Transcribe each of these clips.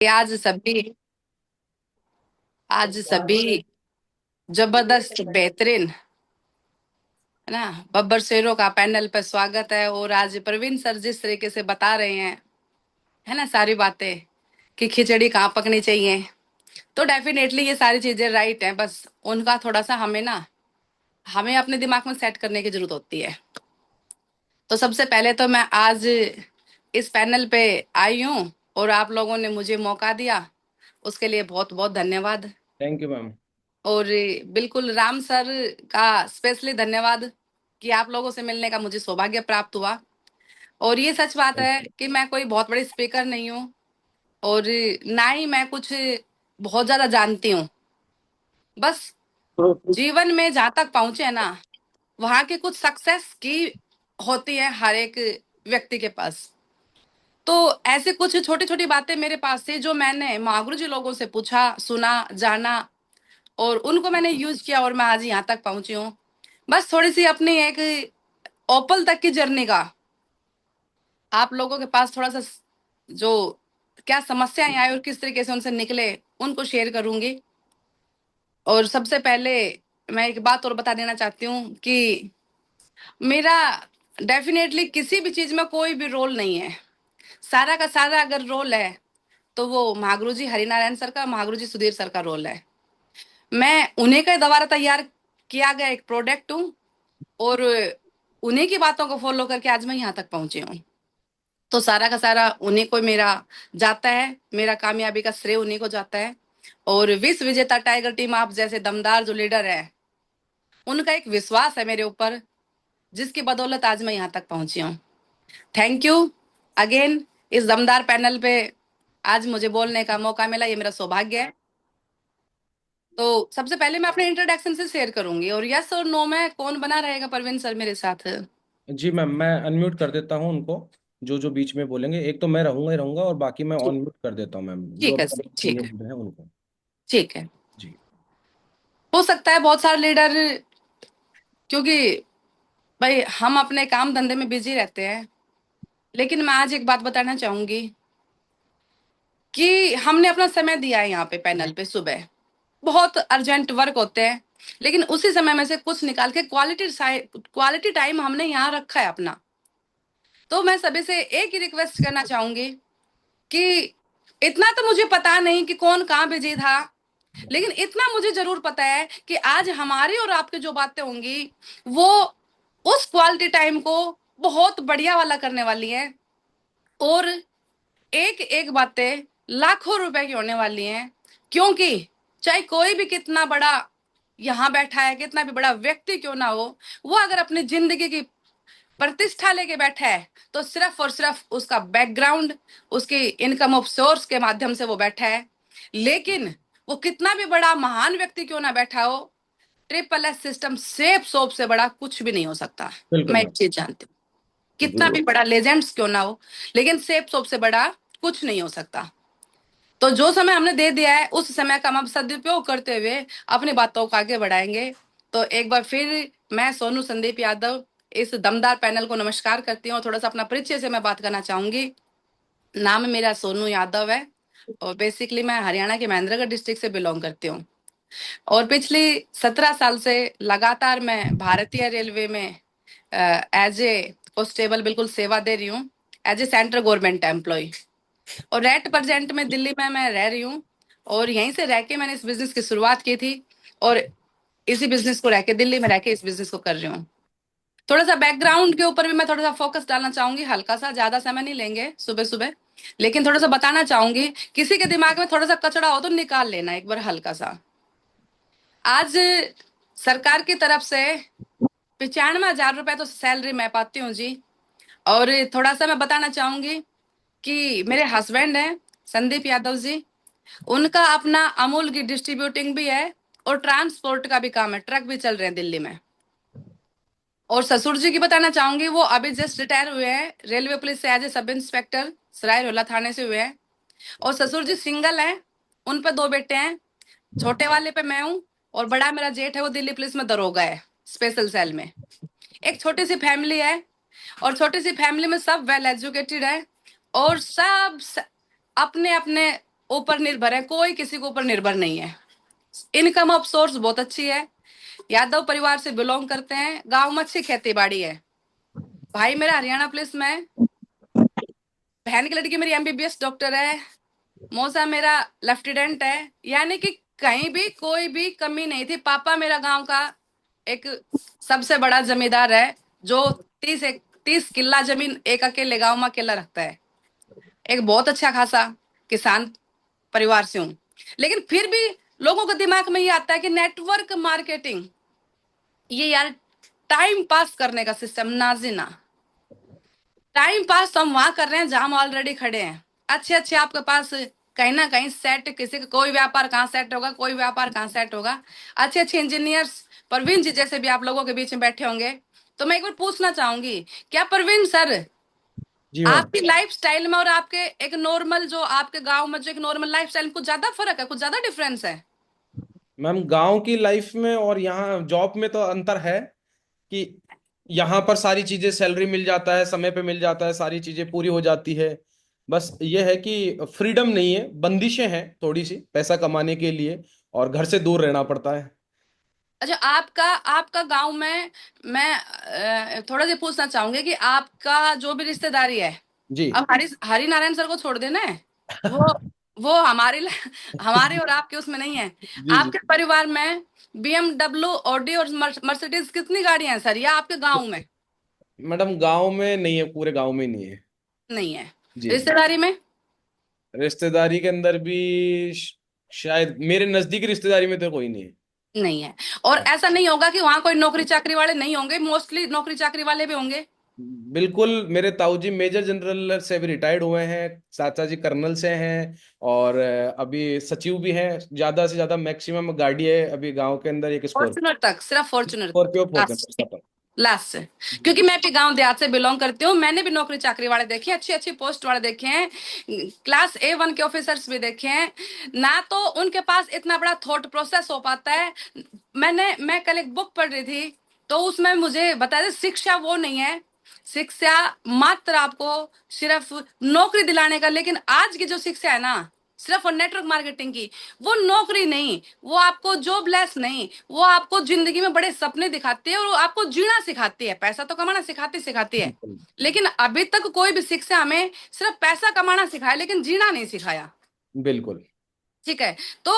आज सभी जबरदस्त बेहतरीन है ना, बब्बर शेरों का पैनल पे स्वागत है। और आज प्रवीण सर जिस तरीके से बता रहे हैं, है ना, सारी बातें कि खिचड़ी कहाँ पकनी चाहिए, तो डेफिनेटली ये सारी चीजें राइट है। बस उनका थोड़ा सा हमें अपने दिमाग में सेट करने की जरूरत होती है। तो सबसे पहले तो मैं आज इस पैनल पे आई हूँ और आप लोगों ने मुझे मौका दिया, उसके लिए बहुत बहुत धन्यवाद। Thank you ma'am. और बिल्कुल राम सर का स्पेशली धन्यवाद कि आप लोगों से मिलने का मुझे सौभाग्य प्राप्त हुआ। और ये सच बात है कि मैं कोई बहुत बड़ी स्पीकर नहीं हूँ, और ना ही मैं कुछ बहुत ज्यादा जानती हूँ। बस जीवन में जहां तक पहुंचे हैं ना, वहां की कुछ सक्सेस की होती है हर एक व्यक्ति के पास। तो ऐसे कुछ छोटी छोटी बातें मेरे पास थी जो मैंने महागुरु जी लोगों से पूछा, सुना, जाना, और उनको मैंने यूज किया और मैं आज यहाँ तक पहुंची हूँ। बस थोड़ी सी अपनी एक ओपल तक की जर्नी का आप लोगों के पास थोड़ा सा जो क्या समस्याएं आई और किस तरीके से उनसे निकले, उनको शेयर करूंगी। और सबसे पहले मैं एक बात और बता देना चाहती हूँ कि मेरा डेफिनेटली किसी भी चीज में कोई भी रोल नहीं है। सारा का सारा अगर रोल है तो वो महागुरु जी हरिनारायण सर का, महागुरु जी सुधीर सर का रोल है। मैं उन्हीं के द्वारा तैयार किया गया एक प्रोडक्ट हूँ, और उन्हीं की बातों को फॉलो करके आज मैं यहाँ तक पहुंची हूँ। तो सारा का सारा उन्हीं को मेरा जाता है, मेरा कामयाबी का श्रेय उन्हीं को जाता है। और विश्व विजेता टाइगर टीम आप जैसे दमदार जो लीडर है, उनका एक विश्वास है मेरे ऊपर, जिसकी बदौलत आज मैं यहाँ तक पहुंची हूँ। थैंक यू अगेन, इस दमदार पैनल पे आज मुझे बोलने का मौका मिला, ये मेरा सौभाग्य है। तो सबसे पहले मैं अपने इंट्रोडक्शन से शेयर करूंगी, और यस और नो में कौन बना रहेगा परवीन सर मेरे साथ? जी मैम, मैं अनम्यूट कर देता हूँ उनको। जो जो बीच में बोलेंगे, एक तो मैं रहूंगा ही रहूंगा और बाकी मैं ऑन ठीक म्यूट कर देता हूँ मैम, जो ठीक है अभी ठीक है लीड है उनको। ठीक है। जी। हो सकता है बहुत सारे लीडर, क्योंकि भाई हम अपने काम धंधे में बिजी रहते हैं, लेकिन मैं आज एक बात बताना चाहूंगी कि हमने अपना समय दिया है यहाँ पे पैनल पे। सुबह बहुत अर्जेंट वर्क होते हैं, लेकिन उसी समय में से कुछ निकाल के क्वालिटी टाइम हमने यहाँ रखा है अपना। तो मैं सभी से एक ही रिक्वेस्ट करना चाहूंगी कि इतना तो मुझे पता नहीं कि कौन कहाँ बिजी था, लेकिन इतना मुझे जरूर पता है कि आज हमारी और आपकी जो बातें होंगी वो उस क्वालिटी टाइम को बहुत बढ़िया वाला करने वाली है। और एक एक बातें लाखों रुपए की होने वाली हैं, क्योंकि चाहे कोई भी कितना बड़ा यहाँ बैठा है, कितना भी बड़ा व्यक्ति क्यों ना हो, वो अगर अपनी जिंदगी की प्रतिष्ठा लेके बैठा है तो सिर्फ और सिर्फ उसका बैकग्राउंड, उसकी इनकम ऑफ सोर्स के माध्यम से वो बैठा है। लेकिन वो कितना भी बड़ा महान व्यक्ति क्यों ना बैठा हो, triple S system safe soap से बड़ा कुछ भी नहीं हो सकता। बिल्कुल मैं एक मैम। चीज जानती हूँ, जी। कितना भी बड़ा लेजेंड्स क्यों ना हो, लेकिन सेफ सोप से बड़ा कुछ नहीं हो सकता। तो जो समय हमने दे दिया है उस समय का हम अब सदुपयोग करते हुए अपनी बातों को आगे बढ़ाएंगे। तो एक बार फिर मैं सोनू संदीप यादव इस दमदार पैनल को नमस्कार करती हूँ, और थोड़ा सा अपना परिचय से मैं बात करना चाहूंगी। नाम मेरा सोनू यादव है, और बेसिकली मैं हरियाणा के महेंद्रगढ़ डिस्ट्रिक्ट से बिलोंग करती हूँ। और पिछली 17 साल से लगातार मैं भारतीय रेलवे में एज ए कॉन्स्टेबल बिल्कुल सेवा दे रही हूँ, as a central government employee. और एट प्रेजेंट में दिल्ली में मैं रह रही हूँ, और यहीं से रह के मैंने इस बिजनेस की शुरुआत की थी, और इसी बिजनेस को रह के दिल्ली में रह के इस बिजनेस को कर रही हूँ। थोड़ा सा बैकग्राउंड के ऊपर भी मैं थोड़ा सा फोकस डालना चाहूंगी, हल्का सा, ज्यादा समय नहीं लेंगे सुबह सुबह, लेकिन थोड़ा सा बताना चाहूंगी। किसी के दिमाग में थोड़ा सा कचड़ा हो तो निकाल लेना एक बार हल्का सा। आज सरकार की तरफ से 95,000 रुपए तो सैलरी मैं पाती हूँ जी। और थोड़ा सा मैं बताना चाहूंगी कि मेरे हस्बैंड हैं संदीप यादव जी, उनका अपना अमूल की डिस्ट्रीब्यूटिंग भी है, और ट्रांसपोर्ट का भी काम है, ट्रक भी चल रहे हैं दिल्ली में। और ससुर जी की बताना चाहूंगी, वो अभी जस्ट रिटायर हुए हैं रेलवे पुलिस से एज ए सब इंस्पेक्टर, सराय रोला थाने से हुए हैं। और ससुर जी सिंगल हैं, उन पे 2 बेटे हैं, छोटे वाले पे मैं हूँ, और बड़ा मेरा जेठ है, वो दिल्ली पुलिस में दरोगा है, स्पेशल सेल में। एक छोटी सी फैमिली है, और छोटी सी फैमिली में सब वेल एजुकेटेड है, और सब अपने अपने ऊपर निर्भर है, कोई किसी के ऊपर निर्भर नहीं है। इनकम ऑफ सोर्स बहुत अच्छी है। यादव परिवार से बिलोंग करते हैं, गांव में अच्छी खेती बाड़ी है। भाई मेरा हरियाणा पुलिस में है। बहन की लड़की मेरी एमबीबीएस डॉक्टर है। मौसा मेरा लेफ्टिनेंट है। यानी कि कहीं भी कोई भी कमी नहीं थी। पापा मेरा गांव का एक सबसे बड़ा जमींदार है, जो 30 किल्ला जमीन एक अकेले गांव में अकेला रखता है। एक बहुत अच्छा खासा किसान परिवार से हूं। लेकिन फिर भी लोगों के दिमाग में ये आता है कि नेटवर्क मार्केटिंग, ये यार टाइम पास करने का सिस्टम। नाजिना, टाइम पास तो हम वहां कर रहे हैं जहां हम ऑलरेडी खड़े हैं। अच्छे अच्छे आपके पास कहीं ना कहीं सेट, किसी का कोई व्यापार कहाँ सेट होगा, कोई व्यापार कहाँ सेट होगा। अच्छे अच्छे इंजीनियर्स, प्रवीण जी जैसे भी आप लोगों के बीच में बैठे होंगे। तो मैं एक बार पूछना चाहूंगी, क्या प्रवीण सर, जी मैम। आपकी लाइफ स्टाइल में और आपके एक नॉर्मल, जो आपके गांव में जो एक नॉर्मल लाइफ स्टाइल में कुछ ज्यादा फर्क है, कुछ ज्यादा डिफरेंस है? मैम गांव की लाइफ में और यहाँ जॉब में तो अंतर है कि यहाँ पर सारी चीजें, सैलरी मिल जाता है, समय पे मिल जाता है, सारी चीजें पूरी हो जाती है। बस ये है कि फ्रीडम नहीं है, बंदिशें हैं थोड़ी सी पैसा कमाने के लिए, और घर से दूर रहना पड़ता है। अच्छा, आपका आपका गांव में मैं थोड़ा सा पूछना चाहूंगी कि आपका जो भी रिश्तेदारी है, जी। अब हरि हरि नारायण सर को छोड़ देना है। वो वो हमारे और आपके उसमें नहीं है। जी जी। आपके परिवार में BMW, ऑडी और मर्सिडीज कितनी गाड़ियां हैं सर, या आपके गांव में? मैडम गांव में नहीं है, पूरे गांव में नहीं है। नहीं है। जी जी। रिश्तेदारी में? रिश्तेदारी के अंदर भी शायद मेरे नजदीकी रिश्तेदारी में तो कोई नहीं है। नहीं है। और ऐसा नहीं होगा कि वहां कोई नौकरी चाकरी वाले नहीं होंगे, मोस्टली नौकरी चाकरी वाले भी होंगे। बिल्कुल, मेरे ताऊजी मेजर जनरल से भी रिटायर्ड हुए हैं, चाचा जी कर्नल से हैं, और अभी सचिव भी हैं। ज्यादा से ज्यादा मैक्सिमम गाड़ी है अभी गांव के अंदर, एक स्कॉर्पियो। फॉर्चुनर तक, सिर्फ Fortuner Scorpio last Fortuner. Last से। जी। क्योंकि मैं भी गांव देहात से बिलोंग करती हूँ, मैंने भी नौकरी चाकरी वाले देखे हैं, अच्छी अच्छी पोस्ट वाले देखे हैं, क्लास A1 के ऑफिसर्स भी देखे हैं। ना तो उनके पास इतना बड़ा थॉट प्रोसेस हो पाता है। मैं कल एक बुक पढ़ रही थी, तो उसमें मुझे बताया शिक्षा वो नहीं है, शिक्षा मात्र आपको सिर्फ नौकरी दिलाने का। लेकिन आज की जो शिक्षा है ना, सिर्फ और नेटवर्क मार्केटिंग की, वो नौकरी नहीं, वो आपको जॉबलेस नहीं, वो आपको जिंदगी में बड़े सपने दिखाती है और वो आपको जीना सिखाती है। पैसा तो कमाना सिखाती सिखाती है, बिल्कुल। लेकिन अभी तक कोई भी शिक्षा हमें सिर्फ पैसा कमाना सिखाया, लेकिन जीना नहीं सिखाया। बिल्कुल। ठीक है। तो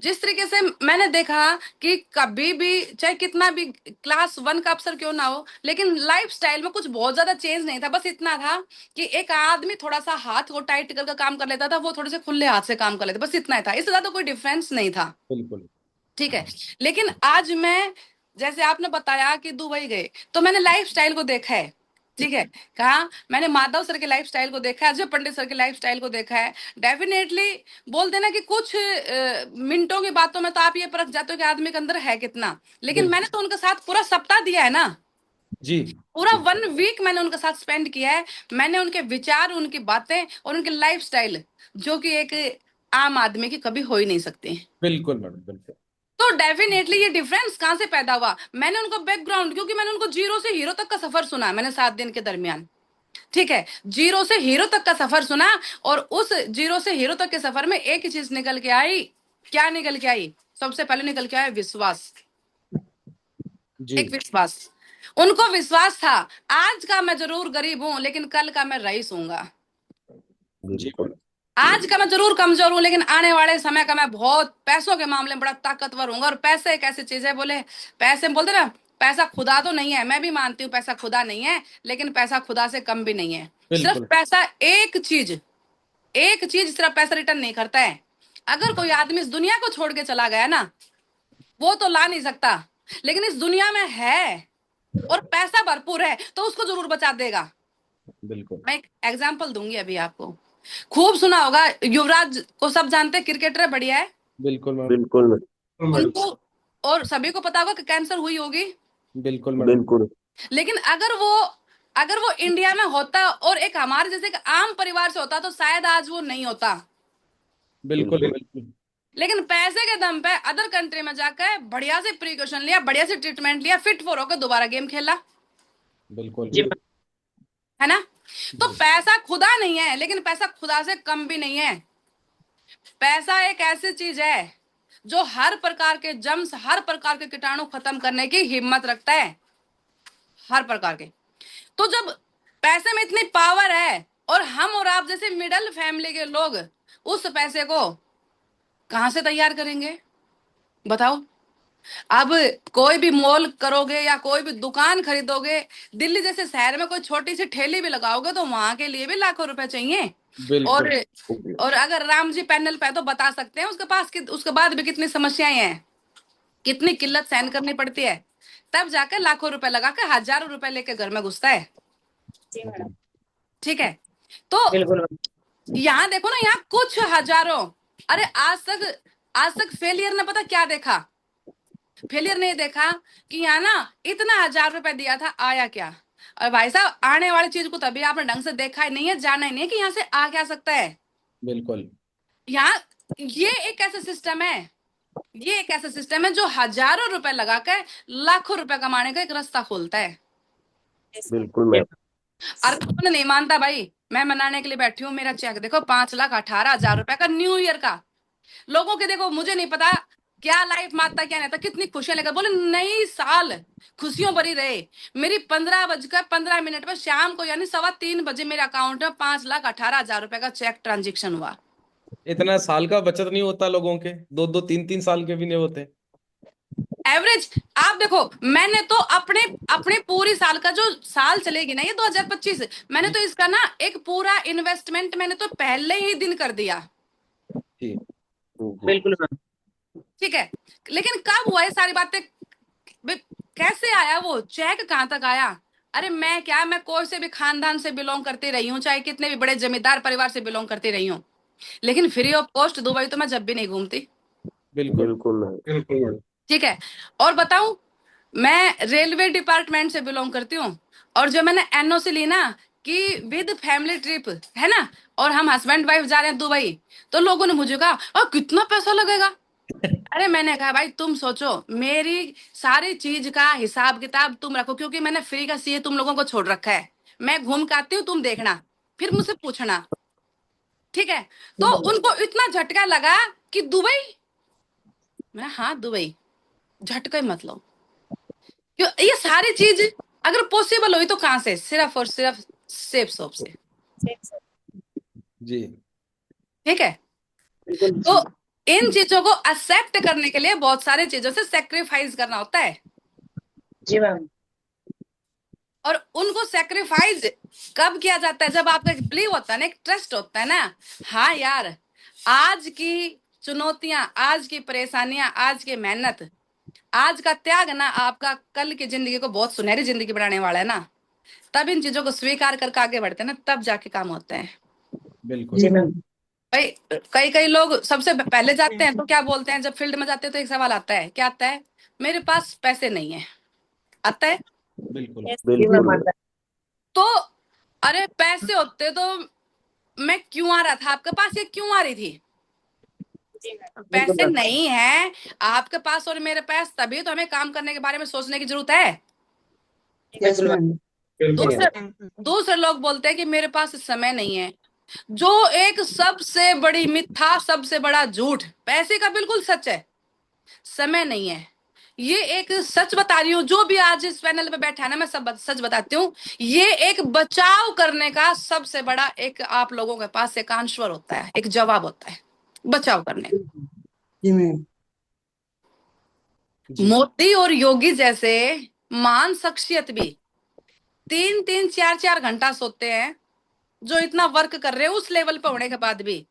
जिस तरीके से मैंने देखा कि कभी भी चाहे कितना भी क्लास 1 का अफसर क्यों ना हो, लेकिन लाइफ स्टाइल में कुछ बहुत ज्यादा चेंज नहीं था। बस इतना था कि एक आदमी थोड़ा सा हाथ को टाइट करके काम कर लेता था, वो थोड़े से खुले हाथ से काम कर लेता, बस इतना ही था, इससे ज्यादा कोई डिफरेंस नहीं था। बिल्कुल। ठीक है। लेकिन आज मैं, जैसे आपने बताया कि दुबई गए, तो मैंने लाइफ स्टाइल को देखा है। ठीक है। कहा, मैंने माधव सर के लाइफ स्टाइल को देखा है, अजय पंडित सर के लाइफ स्टाइल को देखा है। डेफिनेटली बोल देना कि कुछ मिनटों की बातों में तो आप ये परख जाते हो कि आदमी के अंदर है कितना। लेकिन मैंने बिल्कुल। तो उनके साथ पूरा सप्ताह दिया है ना, जी पूरा जी। 1 वीक मैंने उनके साथ स्पेंड किया है। मैंने उनके विचार, उनकी बातें और उनकी लाइफ स्टाइल, जो कि एक आम आदमी की कभी हो ही नहीं सकती। बिल्कुल मैडम, बिल्कुल। तो डेफिनेटली ये डिफरेंस कहां से पैदा हुआ? मैंने उनको बैकग्राउंड, क्योंकि मैंने उनको जीरो से हीरो तक का सफर सुना है मैंने 7 दिन के दरमियान। ठीक है। जीरो से हीरो तक का सफर सुना, और उस जीरो से हीरो तक के सफर में एक ही चीज निकल के आई। क्या निकल के आई? सबसे पहले निकल के आया विश्वास। जी एक विश्वास। उनको विश्वास था, आज का मैं जरूर गरीब हूं, लेकिन कल का मैं रईस हूंगा। जी मैडम। आज का मैं जरूर कमजोर हूं, लेकिन आने वाले समय का मैं बहुत पैसों के मामले में बड़ा ताकतवर हूंगा। और पैसे एक ऐसी चीज है, बोले पैसे बोलते ना, पैसा खुदा तो नहीं है, मैं भी मानती हूँ पैसा खुदा नहीं है, लेकिन पैसा खुदा से कम भी नहीं है। सिर्फ बिल्कुल। पैसा एक चीज सिर्फ पैसा रिटर्न नहीं करता है। अगर कोई आदमी इस दुनिया को छोड़ के चला गया ना, वो तो ला नहीं सकता, लेकिन इस दुनिया में है और पैसा भरपूर है, तो उसको जरूर बचा देगा। बिल्कुल। मैं एक एग्जाम्पल दूंगी अभी आपको। खूब सुना होगा, युवराज को सब जानते हैं, क्रिकेटर है, बढ़िया है। बिल्कुल मैम। बिल्कुल उनको और सभी को पता होगा कि कैंसर हुई होगी। बिल्कुल मैडम। बिल्कुल लेकिन अगर वो इंडिया में होता और एक हमारे जैसे एक आम परिवार से होता, तो शायद आज वो नहीं होता। बिल्कुल। बिल्कुल बिल्कुल। लेकिन पैसे के दम पे अदर कंट्री में जाकर बढ़िया से प्रिकॉशन लिया, बढ़िया से ट्रीटमेंट लिया, फिट फॉर होकर दोबारा गेम खेला। बिल्कुल। है ना? तो जी। पैसा खुदा नहीं है, लेकिन पैसा खुदा से कम भी नहीं है। पैसा एक ऐसी चीज है जो हर प्रकार के जम्स, हर प्रकार के कीटाणु खत्म करने की हिम्मत रखता है, हर प्रकार के। तो जब पैसे में इतनी पावर है और हम और आप जैसे मिडिल फैमिली के लोग उस पैसे को कहां से तैयार करेंगे, बताओ। अब कोई भी मॉल करोगे या कोई भी दुकान खरीदोगे, दिल्ली जैसे शहर में कोई छोटी सी ठेली भी लगाओगे तो वहां के लिए भी लाखों रुपए चाहिए। और बिल्कुल। और अगर राम जी पैनल पे है तो बता सकते हैं उसके पास उसके बाद भी कितनी समस्याएं हैं, कितनी किल्लत सहन करनी पड़ती है, तब जाकर लाखों रुपए लगा के हजारों रुपए लेके घर में घुसता है। जी मैडम। ठीक है। तो बिल्कुल। यहाँ देखो ना, यहाँ कुछ हजारों, अरे आज तक फेलियर ने पता क्या देखा, फेलियर नहीं देखा कि यहाँ ना इतना 1,000 रुपए दिया था, आया क्या। और भाई साहब, आने वाली चीज को तभी आपने ढंग से देखा ही नहीं है, जाना ही नहीं है कि यहाँ से आ क्या सकता है। बिल्कुल। यहाँ ये एक ऐसा सिस्टम है, ये एक ऐसा सिस्टम है जो हजारों रुपए लगा कर लाखों रुपए कमाने का एक रास्ता खोलता है। बिल्कुल मैम। और कौन नहीं मानता भाई, मैं मनाने के लिए बैठी हूँ, मेरा चेक देखो 5,18,000 रुपए का न्यू ईयर का। लोगों के देखो, मुझे नहीं पता क्या लाइफ मारता क्या नहीं था, कितनी खुशियां लेकर बोले नई साल खुशियों भरी रहे। मेरी 15:15 पर शाम को यानी 3:15 मेरे अकाउंट में 5,18,000 रुपए का चेक ट्रांजेक्शन हुआ। इतना साल का बचत नहीं होता लोगों के, 2-2 3-3 साल के भी नहीं होते। एवरेज आप देखो, मैंने तो अपने अपने पूरी साल का जो साल चलेगी ना ये 2025, मैंने जी। तो इसका ना एक पूरा इन्वेस्टमेंट मैंने तो पहले ही दिन कर दिया। जी। बिल्कुल मैम। ठीक है। लेकिन कब हुआ ये सारी बातें, कैसे आया वो चेक, कहां तक आया। अरे मैं क्या, मैं कोई से भी खानदान से बिलोंग करती रही हूँ, चाहे कितने भी बड़े जमींदार परिवार से बिलोंग करती रही हूँ, लेकिन फ्री ऑफ कॉस्ट दुबई तो मैं जब भी नहीं घूमती। बिल्कुल। बिल्कुल मैम। ठीक है। और बताऊं, मैं रेलवे डिपार्टमेंट से बिलोंग करती हूँ, और जो मैंने एनओसी ली ना कि विद फैमिली ट्रिप है ना, और हम हस्बैंड वाइफ जा रहे हैं दुबई, तो लोगों ने मुझे कहा कितना पैसा लगेगा। अरे मैंने कहा भाई तुम सोचो, मेरी सारी चीज का हिसाब किताब तुम रखो, क्योंकि मैंने फ्री का सीए तुम लोगों को छोड़ रखा है, मैं घूम के आती हूँ, तुम देखना, फिर मुझसे पूछना। ठीक है। तो उनको इतना झटका लगा कि दुबई, मैं हाँ दुबई, झटका ही मतलब, क्यों ये सारी चीज अगर पॉसिबल हुई तो कहां से, सिर्फ और सिर्फ सेफ शॉप से। जी। ठीक है। बिल्कुल। तो इन चीजों को एक्सेप्ट करने के लिए बहुत सारी चीजों से सेक्रीफाइस करना होता है, जी मैम। और उनको सेक्रीफाइस कब किया जाता है, जब आपका एक बिलीव होता है ना, एक ट्रस्ट होता है ना, हाँ यार आज की चुनौतियां, आज की परेशानियां, आज की मेहनत, आज का त्याग ना आपका कल की जिंदगी को बहुत सुनहरी जिंदगी बनाने वाला है ना, तब इन चीजों को स्वीकार करके आगे बढ़ते हैं ना, तब जाके काम होता है। बिल्कुल। जी मैम। भाई कई कई लोग सबसे पहले जाते हैं तो क्या बोलते हैं, जब फील्ड में जाते हैं तो एक सवाल आता है, क्या आता है, मेरे पास पैसे नहीं है, आता है। बिल्कुल। बिल्कुल। तो अरे पैसे होते तो मैं क्यों आ रहा था आपके पास, ये क्यों आ रही थी। पैसे नहीं है आपके पास और मेरे पास, तभी तो हमें काम करने के बारे में सोचने की जरूरत है। दूसरे दूसरे लोग बोलते हैं कि मेरे पास समय नहीं है, जो एक सबसे बड़ी मिथ्या, सबसे बड़ा झूठ पैसे का बिल्कुल सच है, समय नहीं है। ये एक सच बता रही हूँ, जो भी आज इस पैनल पे बैठा है ना, मैं सब सच बताती हूँ, ये एक बचाव करने का सबसे बड़ा एक आप लोगों के पास एक आंसर होता है, एक जवाब होता है बचाव करने का। जी मैम। जी। मोदी और योगी जैसे महान शख्सियत भी 3-3 4-4 घंटा सोते हैं, जो इतना वर्क कर रहे हैं उस लेवल पे होने के बाद भी,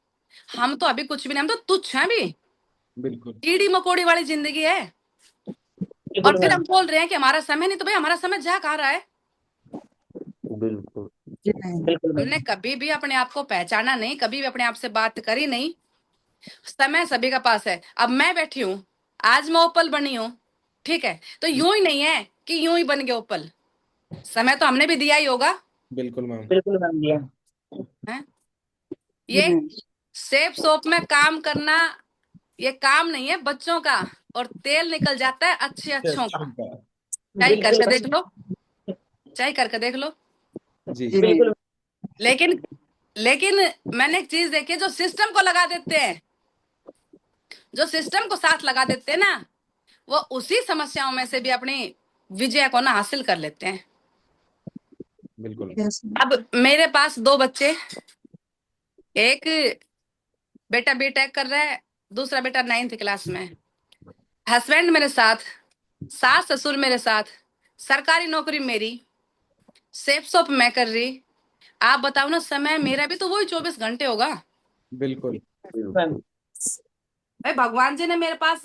हम तो अभी कुछ भी नहीं, हम तो तुच्छ हैं अभी, बिल्कुल। कीड़ी मकोड़ी वाली जिंदगी है। और फिर हम बोल रहे हैं कि हमारा समय नहीं, तो भाई हमारा समय जा कहाँ रहा है। बिल्कुल। बिल्कुल। हमने कभी भी अपने आप को पहचाना नहीं, कभी भी अपने आप से बात करी नहीं। समय सभी का पास है। अब मैं बैठी हूँ, आज मैं ओपल बनी हूँ, ठीक है, तो यूं ही नहीं है कि यूं ही बन गया ओपल, समय तो हमने भी दिया ही होगा। बिल्कुल मैम। बिल्कुल मैम दिया। है ये सेफ शॉप में काम करना, ये काम नहीं है बच्चों का, और तेल निकल जाता है अच्छे अच्छों का। चाहे करके देख लो, चाहे करके देख लो। जी। बिल्कुल। लेकिन लेकिन मैंने एक चीज देखी, जो सिस्टम को लगा देते हैं जो सिस्टम को साथ लगा देते हैं ना, वो उसी समस्याओं में से भी अपनी विजय को ना हासिल कर लेते हैं। बिल्कुल। अब मेरे पास 2 बच्चे, एक बेटा बीटेक कर रहा है, दूसरा बेटा 9th क्लास में है। हस्बैंड मेरे साथ, सास ससुर मेरे साथ, सरकारी नौकरी मेरी, सेफ शॉप मैं कर रही। आप बताओ ना, समय मेरा भी तो वही 24 घंटे होगा। बिल्कुल। भाई भगवान जी ने मेरे पास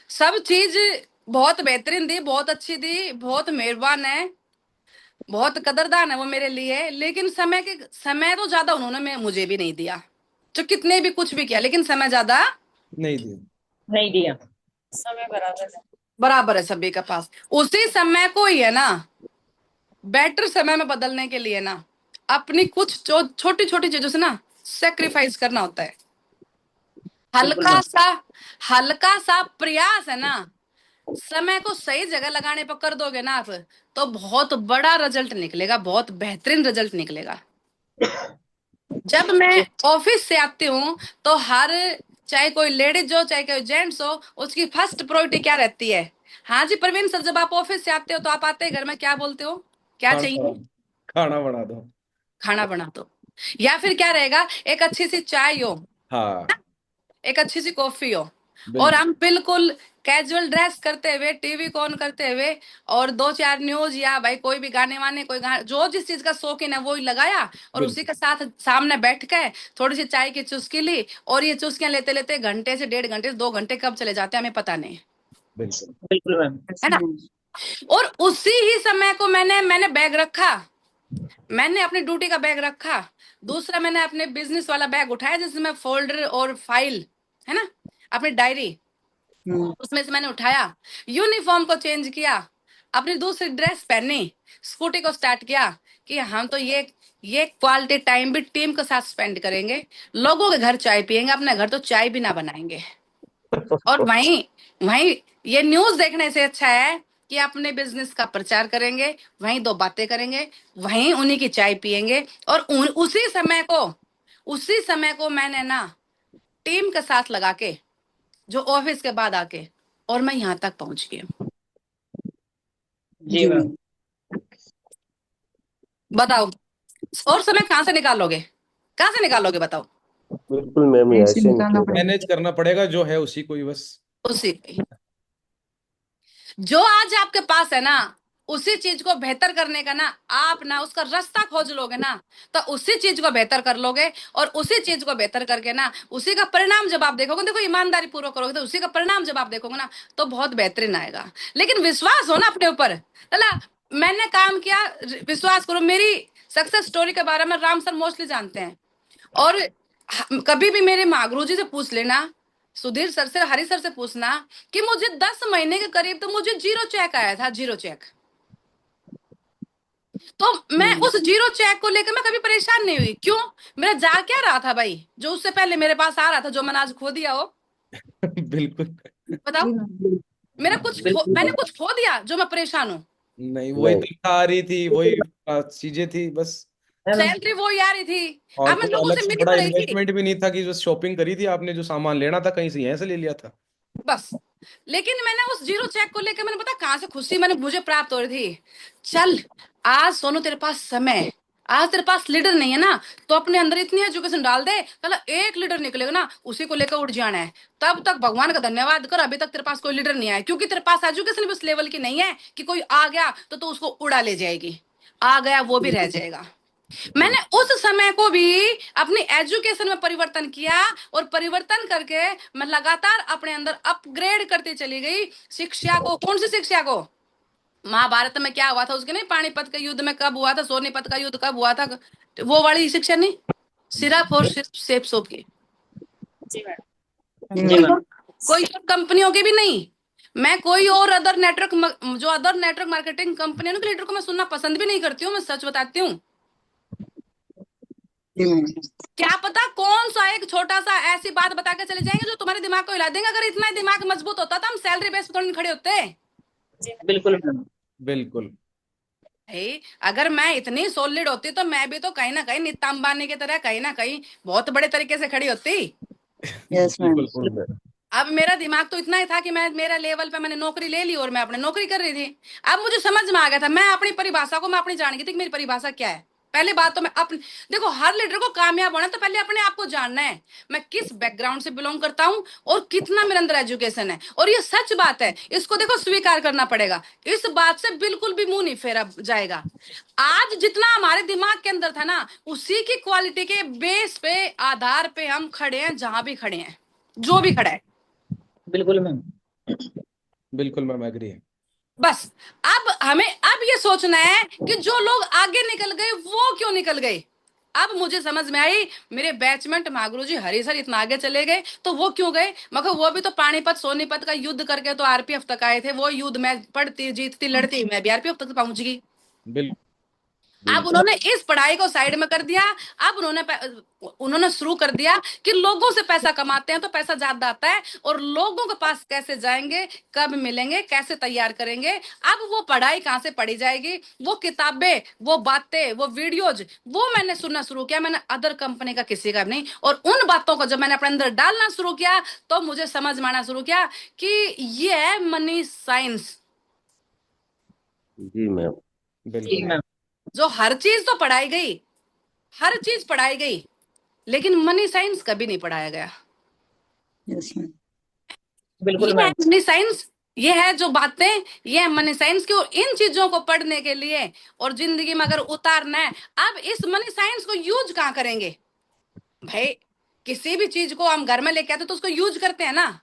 सब चीज बहुत बेहतरीन दी, बहुत अच्छी दी, बहुत मेहरबान है, बहुत कदरदान है वो मेरे लिए। लेकिन समय तो ज्यादा उन्होंने मुझे भी नहीं दिया, जो कितने भी कुछ भी किया, लेकिन समय ज्यादा नहीं दी। नहीं दिया। समय बराबर है सभी के पास। उसी समय को ही है ना, बेटर समय में बदलने के लिए ना, अपनी कुछ छोटी छोटी चीजों से ना सेक्रीफाइस करना होता है। हल्का सा हल्का सा प्रयास है ना, समय को सही जगह लगाने पर कर दोगे ना आप, तो बहुत बड़ा रिजल्ट निकलेगा, बहुत बेहतरीन रिजल्ट निकलेगा। जब मैं ऑफिस से आती हूँ तो चाहे कोई लेडीज हो चाहे कोई जेंट्स हो, उसकी फर्स्ट प्रायोरिटी क्या रहती है? हाँ जी प्रवीण सर, जब आप ऑफिस से आते हो तो आप आते हैं घर में क्या बोलते हो, क्या खाना चाहिए? खाना बना दो। खाना बना दो। या फिर क्या रहेगा, एक अच्छी सी चाय हो, हाँ। एक अच्छी सी कॉफी हो, और बिल्कुल। हम बिल्कुल कैजुअल ड्रेस करते हुए, टीवी को ऑन करते हुए, और 2-4 न्यूज या भाई कोई भी गाने वाने, कोई जो जिस चीज का शौकीन है वो ही लगाया, और उसी बिल्कुल। के साथ सामने बैठ के थोड़ी सी चाय की चुस्की ली, और ये चुस्कियां लेते लेते घंटे से 1.5 घंटे 2 घंटे कब चले जाते हैं हमें पता नहीं, बिल्कुल। बिल्कुल मैम। है ना। और उसी ही समय को मैंने बैग रखा, मैंने अपनी ड्यूटी का बैग रखा, दूसरा मैंने अपने बिजनेस वाला बैग उठाया जिसमें फोल्डर और फाइल है ना, अपनी डायरी, उसमें से मैंने उठाया, यूनिफॉर्म को चेंज किया, अपनी दूसरी ड्रेस पहनी, स्कूटी को स्टार्ट किया कि हम तो ये क्वालिटी टाइम भी टीम के साथ स्पेंड करेंगे, लोगों के घर चाय पियेंगे, अपने घर तो चाय भी ना बनाएंगे। और वहीं वहीं ये न्यूज देखने से अच्छा है कि अपने बिजनेस का प्रचार करेंगे, वहीं 2 बातें करेंगे, वहीं उन्हीं की चाय पियेंगे। और उसी समय को मैंने ना टीम के साथ लगा के, जो ऑफिस के बाद आके, और मैं यहाँ तक पहुंच गई। जी मैम। बताओ, और समय कहाँ से निकालोगे, कहाँ से निकालोगे बताओ? बिल्कुल मैम, ऐसे निकालना मैनेज करना पड़ेगा जो है उसी को ही बस। उसी पे जो आज आपके पास है ना, उसी चीज को बेहतर करने का ना, आप ना उसका रास्ता खोज लोगे ना, तो उसी चीज को बेहतर कर लोगे। और उसी चीज को बेहतर करके ना, उसी का परिणाम जब आप देखोगे, देखो ईमानदारी पूर्वक करोगे तो उसी का परिणाम जब आप देखोगे ना, तो बहुत बेहतरीन आएगा। लेकिन विश्वास हो ना अपने ऊपर, चला मैंने काम किया, विश्वास करो, मेरी सक्सेस स्टोरी के बारे में राम सर मोस्टली जानते हैं। और कभी भी मेरे मागरू जी से पूछ लेना, सुधीर सर से, हरी सर से पूछना कि मुझे 10 महीने के करीब तो मुझे जीरो चेक आया था, जीरो चेक। तो मैं उस जीरो चेक को लेकर मैं कभी परेशान नहीं हुई, क्यों? मेरा जा क्या रहा था भाई, जो उससे पहले मेरे पास आ रहा था, जो मैंने आज खो दिया हो? बिल्कुल। बताओ, मैंने कुछ खो दिया जो मैं परेशान हूँ? नहीं, वही तनख्वाह आ रही थी, वही चीजें थी बस। सैलरी वो ही आ रही थी, और अब मैं कोई लोगों अलग से से मिली बड़ा तो रही थी इन्वेस्टमेंट भी नहीं था कि जो शॉपिंग करी थी आपने, जो सामान लेना था कहीं से यहीं से ले लिया था। बस। लेकिन मैंने उस जीरो चेक को लेकर, मैंने पता कहां से खुशी मुझे प्राप्त हो रही थी, चल आज सोनू तेरे पास समय, आज तेरे पास लीडर नहीं है ना, तो अपने अंदर इतनी एजुकेशन डाल दे, चलो एक लीडर निकलेगा ना, उसी को लेकर उठ जाना है। तब तक भगवान का धन्यवाद कर, अभी तक तेरे पास कोई लीडर नहीं आया, क्योंकि तेरे पास एजुकेशन भी उस लेवल की नहीं है कि कोई आ गया तो तू उसको उड़ा ले जाएगी, आ गया वो भी रह जाएगा। मैंने बिल्कुल। उस समय को भी अपनी एजुकेशन में परिवर्तन किया, और परिवर्तन करके मैं लगातार अपने अंदर अपग्रेड करती चली गई। शिक्षा को, कौन सी शिक्षा को? महाभारत में क्या हुआ था उसके नहीं, पानीपत के युद्ध में कब हुआ था, सोनीपत का युद्ध कब हुआ था, वो वाली शिक्षा नहीं, सिर्फ और सिर्फ सेप सोप की। जी कोई मैम। कोई और कंपनियों की भी नहीं। मैं कोई और अदर नेटवर्क, जो अदर नेटवर्क मार्केटिंग कंपनी के लीडर को मैं सुनना पसंद भी नहीं करती हूँ, मैं सच बताती हूँ। क्या पता कौन सा एक छोटा सा ऐसी बात बता के चले जाएंगे जो तुम्हारे दिमाग को हिला देंगे। अगर इतना दिमाग मजबूत होता तो हम सैलरी बेस पे थोड़ी नहीं खड़े होते। बिल्कुल मैम। बिल्कुल। भाई अगर मैं इतनी सॉलिड होती तो मैं भी तो कहीं ना कहीं नीता अंबानी की तरह कहीं ना कहीं बहुत बड़े तरीके से खड़ी होती। Yes ma'am. बिल्कुल। अब मेरा दिमाग तो इतना ही था कि मैं मेरा लेवल पे मैंने नौकरी ले ली और मैं अपनी नौकरी कर रही थी। अब मुझे समझ में आ गया था, मैं अपनी परिभाषा को मैं अपनी जान गई थी कि मेरी परिभाषा क्या है। पहली बात तो मैं अपनी, देखो हर लीडर को कामयाब होना है तो पहले अपने आप को जानना है, मैं किस बैकग्राउंड से बिलोंग करता हूँ और कितना मेरे अंदर एजुकेशन है। और ये सच बात है, इसको देखो स्वीकार करना पड़ेगा, इस बात से बिल्कुल भी मुंह नहीं फेरा जाएगा। आज जितना हमारे दिमाग के अंदर था ना, उसी की क्वालिटी के बेस पे आधार पे हम खड़े हैं, जहां भी खड़े हैं, जो भी खड़ा है। बिल्कुल मैम। बिल्कुल मैम, एग्री है। बस अब हमें अब ये सोचना है कि जो लोग आगे निकल गए वो क्यों निकल गए। अब मुझे समझ में आई, मेरे बैचमेंट महागुरु जी हरी सर इतना आगे चले गए तो वो क्यों गए, मगर वो भी तो पानीपत सोनीपत का युद्ध करके तो आरपीएफ तक आए थे। वो युद्ध मैं पढ़ती जीतती लड़ती मैं भी आरपीएफ तक पहुंच गई। बिल्कुल अब बिल्कुल। उन्होंने इस पढ़ाई को साइड में कर दिया। अब उन्होंने शुरू कर दिया कि लोगों से पैसा कमाते हैं तो पैसा ज्यादा आता है, और लोगों के पास कैसे जाएंगे, कब मिलेंगे, कैसे तैयार करेंगे। अब वो पढ़ाई कहाँ से पढ़ी जाएगी, वो किताबें, वो बातें, वो वीडियोज, वो मैंने सुनना शुरू किया। मैंने अदर कंपनी का किसी का नहीं, और उन बातों को जब मैंने अपने अंदर डालना शुरू किया तो मुझे समझ में आना शुरू किया कि ये है मनी साइंस। जी मैम। जी बिल्कुल मैम। जो हर चीज तो पढ़ाई गई, हर चीज पढ़ाई गई, लेकिन मनी साइंस कभी नहीं पढ़ाया गया। Yes ma'am. बिल्कुल ये है मैम। मनी साइंस, ये है जो बातें, ये है मनी साइंस की। और इन चीजों को पढ़ने के लिए और जिंदगी में अगर उतारना है, अब इस मनी साइंस को यूज कहाँ करेंगे भाई। किसी भी चीज को हम घर में लेके आते तो उसको यूज करते हैं ना।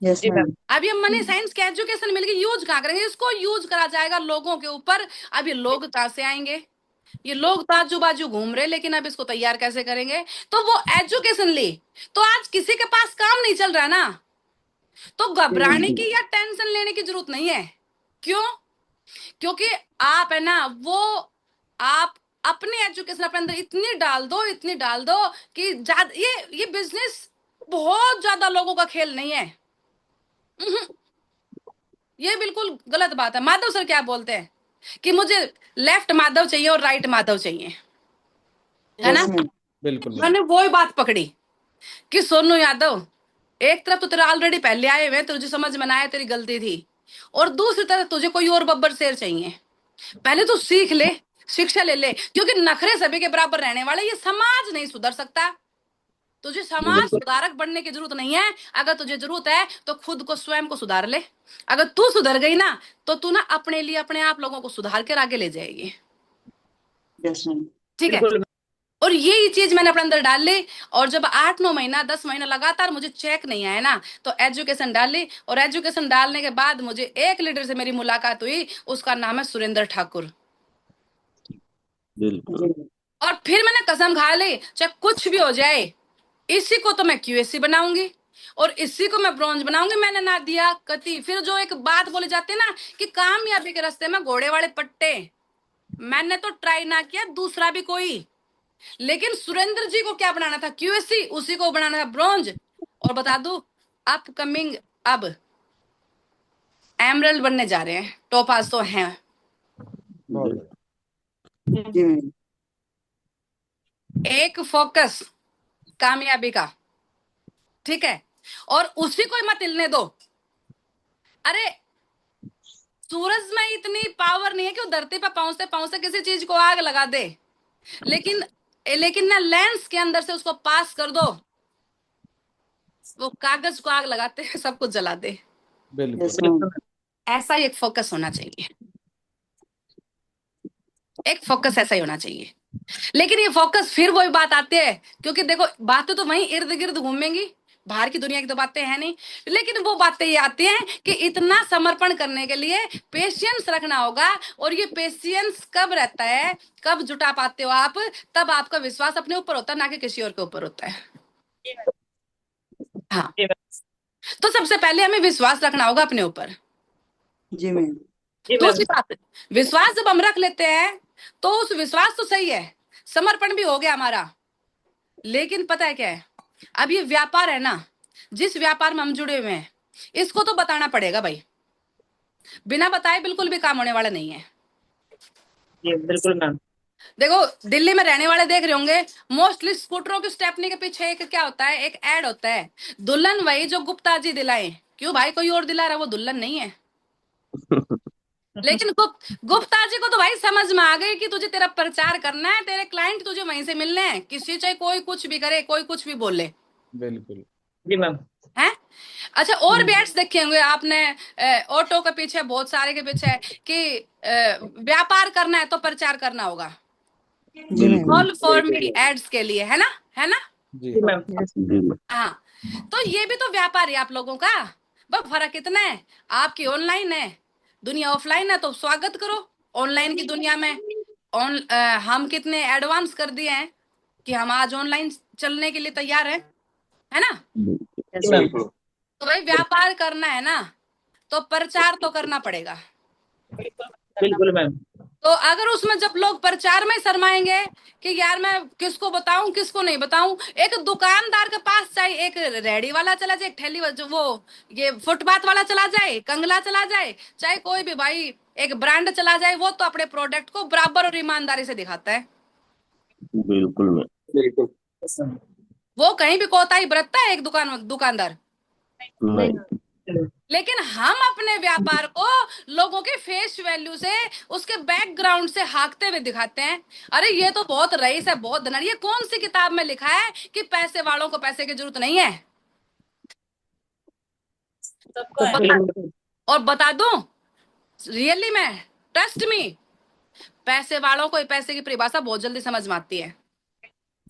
Yes ma'am. अब ये मनी साइंस की एजुकेशन मिल गई, यूज कहाँ करेंगे, इसको यूज करा जाएगा लोगों के ऊपर। अब ये लोग कहाँ से आएंगे, ये लोग तो आजू बाजू घूम रहे, लेकिन अब इसको तैयार कैसे करेंगे। तो वो एजुकेशन ली, तो आज किसी के पास काम नहीं चल रहा ना, तो घबराने की या टेंशन लेने की जरूरत नहीं है। क्यों? क्योंकि आप है ना, वो आप अपनी एजुकेशन अपने अंदर इतनी डाल दो, इतनी डाल दो कि ये बिजनेस बहुत ज्यादा लोगों का खेल नहीं है। उहुं, ये बिल्कुल गलत बात है। माधव सर क्या बोलते हैं कि मुझे लेफ्ट माधव चाहिए और राइट माधव चाहिए, है ना। बिल्कुल मैम। मैंने वो ही बात पकड़ी कि सोनू यादव, एक तरफ तो तेरा ऑलरेडी पहले आए हुए, तुझे समझ में ना आया तेरी गलती थी, और दूसरी तरफ तुझे कोई और बब्बर शेर चाहिए। पहले तो सीख ले, शिक्षा ले ले, क्योंकि नखरे सभी के बराबर रहने वाले ये समाज नहीं सुधर सकता। तुझे समाज बिल्कुल। सुधारक बनने की जरूरत नहीं है। अगर तुझे जरूरत है तो खुद को स्वयं को सुधार ले। अगर तू सुधर गई ना, तो तू ना अपने लिए अपने आप लोगों को सुधार कर आगे ले जाएगी। Yes ma'am. ठीक है। बिल्कुल। और ये चीज मैंने अपने अंदर डाल ली, और जब 8-9 महीना 10 महीना लगातार मुझे चेक नहीं आया ना, तो एजुकेशन डाल ली। और एजुकेशन डालने के बाद मुझे एक लीडर से मेरी मुलाकात हुई, उसका नाम है सुरेंद्र ठाकुर। बिल्कुल। और फिर मैंने कसम खा ली, चाहे कुछ भी हो जाए, इसी को तो मैं क्यूएससी बनाऊंगी और इसी को मैं ब्रॉन्ज बनाऊंगी। मैंने ना दिया कति। फिर जो एक बात बोली जाती है ना कि कामयाबी के रास्ते में घोड़े वाले पट्टे, मैंने तो ट्राई ना किया दूसरा भी कोई, लेकिन सुरेंद्र जी को क्या बनाना था, क्यूएससी, उसी को बनाना था ब्रॉन्ज। और बता दूं, अपकमिंग अब एमरल्ड बनने जा रहे हैं, टोपाज तो हैं। बहुत एक फोकस कामयाबी का, ठीक है, और उसी को ही मत हिलने दो। अरे सूरज में इतनी पावर नहीं है कि वो धरती पर पहुंचते पहुंचते किसी चीज को आग लगा दे, लेकिन लेकिन ना लेंस के अंदर से उसको पास कर दो, वो कागज को आग लगाते हैं सब कुछ जला दे। बिल्कुल। ऐसा ही एक फोकस होना चाहिए, एक फोकस ऐसा ही होना चाहिए। लेकिन ये फोकस फिर वही बात आती है, क्योंकि देखो बातें तो वहीं इर्द गिर्द घूमेंगी, बाहर की दुनिया की तो बातें है नहीं, लेकिन वो बातें ये आती हैं कि इतना समर्पण करने के लिए पेशेंस रखना होगा। और ये पेशेंस कब रहता है, कब जुटा पाते हो आप, तब आपका विश्वास अपने ऊपर होता है, ना कि किसी और के ऊपर होता है। हाँ, तो सबसे पहले हमें विश्वास रखना होगा अपने ऊपर। जी मैम। दूसरी बात, विश्वास जब हम रख लेते हैं तो उस विश्वास तो सही है, समर्पण भी हो गया हमारा, लेकिन पता है क्या है, अब ये व्यापार है ना, जिस व्यापार में हम जुड़े हुए हैं, इसको तो बताना पड़ेगा भाई। बिना बताए बिल्कुल भी काम होने वाला नहीं है। जी बिल्कुल मैम। देखो दिल्ली में रहने वाले देख रहे होंगे, मोस्टली स्कूटरों की स्टेपनी के पीछे एक क्या होता है, एक एड होता है, दुल्हन वही जो गुप्ता जी दिलाए। क्यों भाई, कोई और दिला रहा, वो दुल्हन नहीं है। लेकिन गुप्ता जी को तो भाई समझ में आ गई कि तुझे तेरा प्रचार करना है, तेरे क्लाइंट तुझे वहीं से मिलने हैं, किसी चाहे कोई कुछ भी करे, कोई कुछ भी बोले। बिल्कुल। जी मैम। है। अच्छा, और भी एड्स देखे होंगे आपने, ऑटो के पीछे, बहुत सारे के पीछे कि व्यापार करना है तो प्रचार करना होगा। जी ma'am. All for me ads के लिए, है ना, है ना। जी जी मैम। Yes ma'am. हाँ, तो ये भी तो व्यापार है आप लोगों का। बस फर्क इतना है, आपकी ऑनलाइन है, दुनिया ऑफलाइन है, तो स्वागत करो ऑनलाइन की दुनिया में। हम कितने एडवांस कर दिए हैं कि हम आज ऑनलाइन चलने के लिए तैयार हैं, है ना। यस जी मैम। मैम। तो भाई व्यापार करना है ना, तो प्रचार तो करना पड़ेगा। बिल्कुल मैम। तो अगर उसमें जब लोग प्रचार में शर्माएंगे कि यार मैं किसको बताऊं किसको नहीं बताऊं, एक दुकानदार के पास चाहे एक रेडी वाला चला जाए, एक ठेली जो वो ये फुटपाथ वाला चला जाए, कंगला चला जाए, चाहे कोई भी भाई एक ब्रांड चला जाए, वो तो अपने प्रोडक्ट को बराबर और ईमानदारी से दिखाता है। बिल्कुल मैं बिल्कुल। Yes, ma'am. वो कहीं भी कोताही बरतता है एक दुकानदार। नहीं। लेकिन हम अपने व्यापार को लोगों के फेस वैल्यू से, उसके बैकग्राउंड से हाँकते हुए दिखाते हैं। अरे ये तो बहुत रईस है, बहुत धनर, ये कौन सी किताब में लिखा है कि पैसे वालों को पैसे की जरूरत नहीं है। सबको है। बता, और बता दूं, रियली में, ट्रस्ट मी, पैसे वालों को पैसे की परिभाषा बहुत जल्दी समझ में आती है।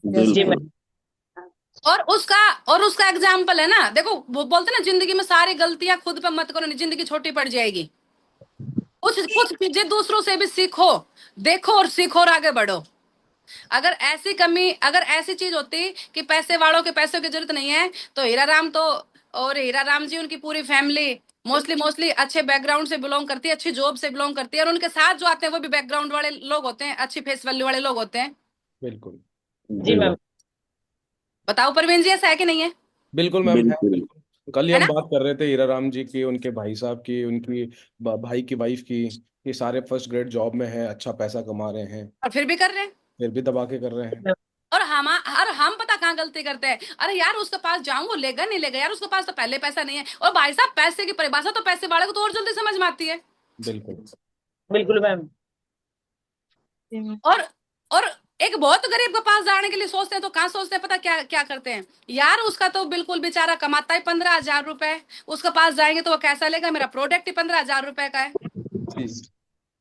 यस जी मैम। मैम। और उसका और उसका एग्जाम्पल है ना, देखो वो बोलते हैं ना, जिंदगी में सारी गलतियां खुद पे मत करो, नहीं जिंदगी छोटी पड़ जाएगी। कुछ कुछ चीजें दूसरों से भी सीखो, देखो और सीखो और आगे बढ़ो। अगर ऐसी चीज होती कि पैसे वालों के पैसों की जरूरत नहीं है, तो हीरा राम तो, और हीरा राम जी उनकी पूरी फैमिली मोस्टली अच्छे बैकग्राउंड से बिलोंग करती है, अच्छी जॉब से बिलोंग करती है, और उनके साथ जो आते हैं वो भी बैकग्राउंड वाले लोग होते हैं, अच्छी फेस वैल्यू वाले लोग होते हैं। बिल्कुल। जी मैम। बताओ परवीन जी, ऐसा है कि नहीं है। बिल्कुल मैम, है बिल्कुल। बिल्कुल। कल ही है हम ना। बात कर रहे थे हीरा राम जी की, उनके भाई साहब की, उनकी भाई की वाइफ की। ये सारे फर्स्ट ग्रेड जॉब में है, अच्छा पैसा कमा रहे हैं, और फिर भी कर रहे हैं। फिर भी दबा के कर रहे हैं। और हम पता कहाँ गलती करते हैं, अरे यार उसके पास जाऊं वो लेगा नहीं लेगा, यार उसके पास तो पहले पैसा नहीं है। और भाई साहब, पैसे की परिभाषा तो पैसे वाले को तो और जल्दी समझ में आती है। बिल्कुल। बिल्कुल मैम। और और एक बहुत गरीब के पास जाने के लिए सोचते हैं तो कहाँ सोचते हैं, पता क्या क्या करते हैं, यार उसका तो बिल्कुल बेचारा कमाता है 15,000 रुपए, उसके पास जाएंगे तो वो कैसा लेगा, मेरा प्रोडक्ट ही 15,000 रुपए का है। जी।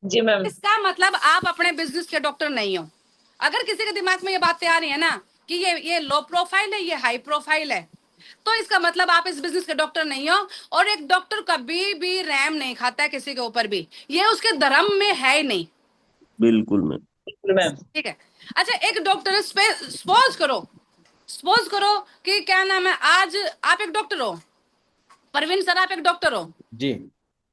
जी मैम। इसका मतलब आप अपने बिजनेस के डॉक्टर नहीं हो। अगर किसी के दिमाग में ये बातें आ रही है ना कि ये लो प्रोफाइल है, ये हाई प्रोफाइल है, तो इसका मतलब आप इस बिजनेस के डॉक्टर नहीं हो। और एक डॉक्टर कभी भी रैम नहीं खाता है किसी के ऊपर भी, ये उसके धर्म में है ही नहीं। बिल्कुल मैं बिल्कुल मैम। ठीक है। अच्छा, एक डॉक्टर, सपोज करो कि क्या नाम है, आज आप एक डॉक्टर हो, परवीन सर आप एक डॉक्टर हो, जी।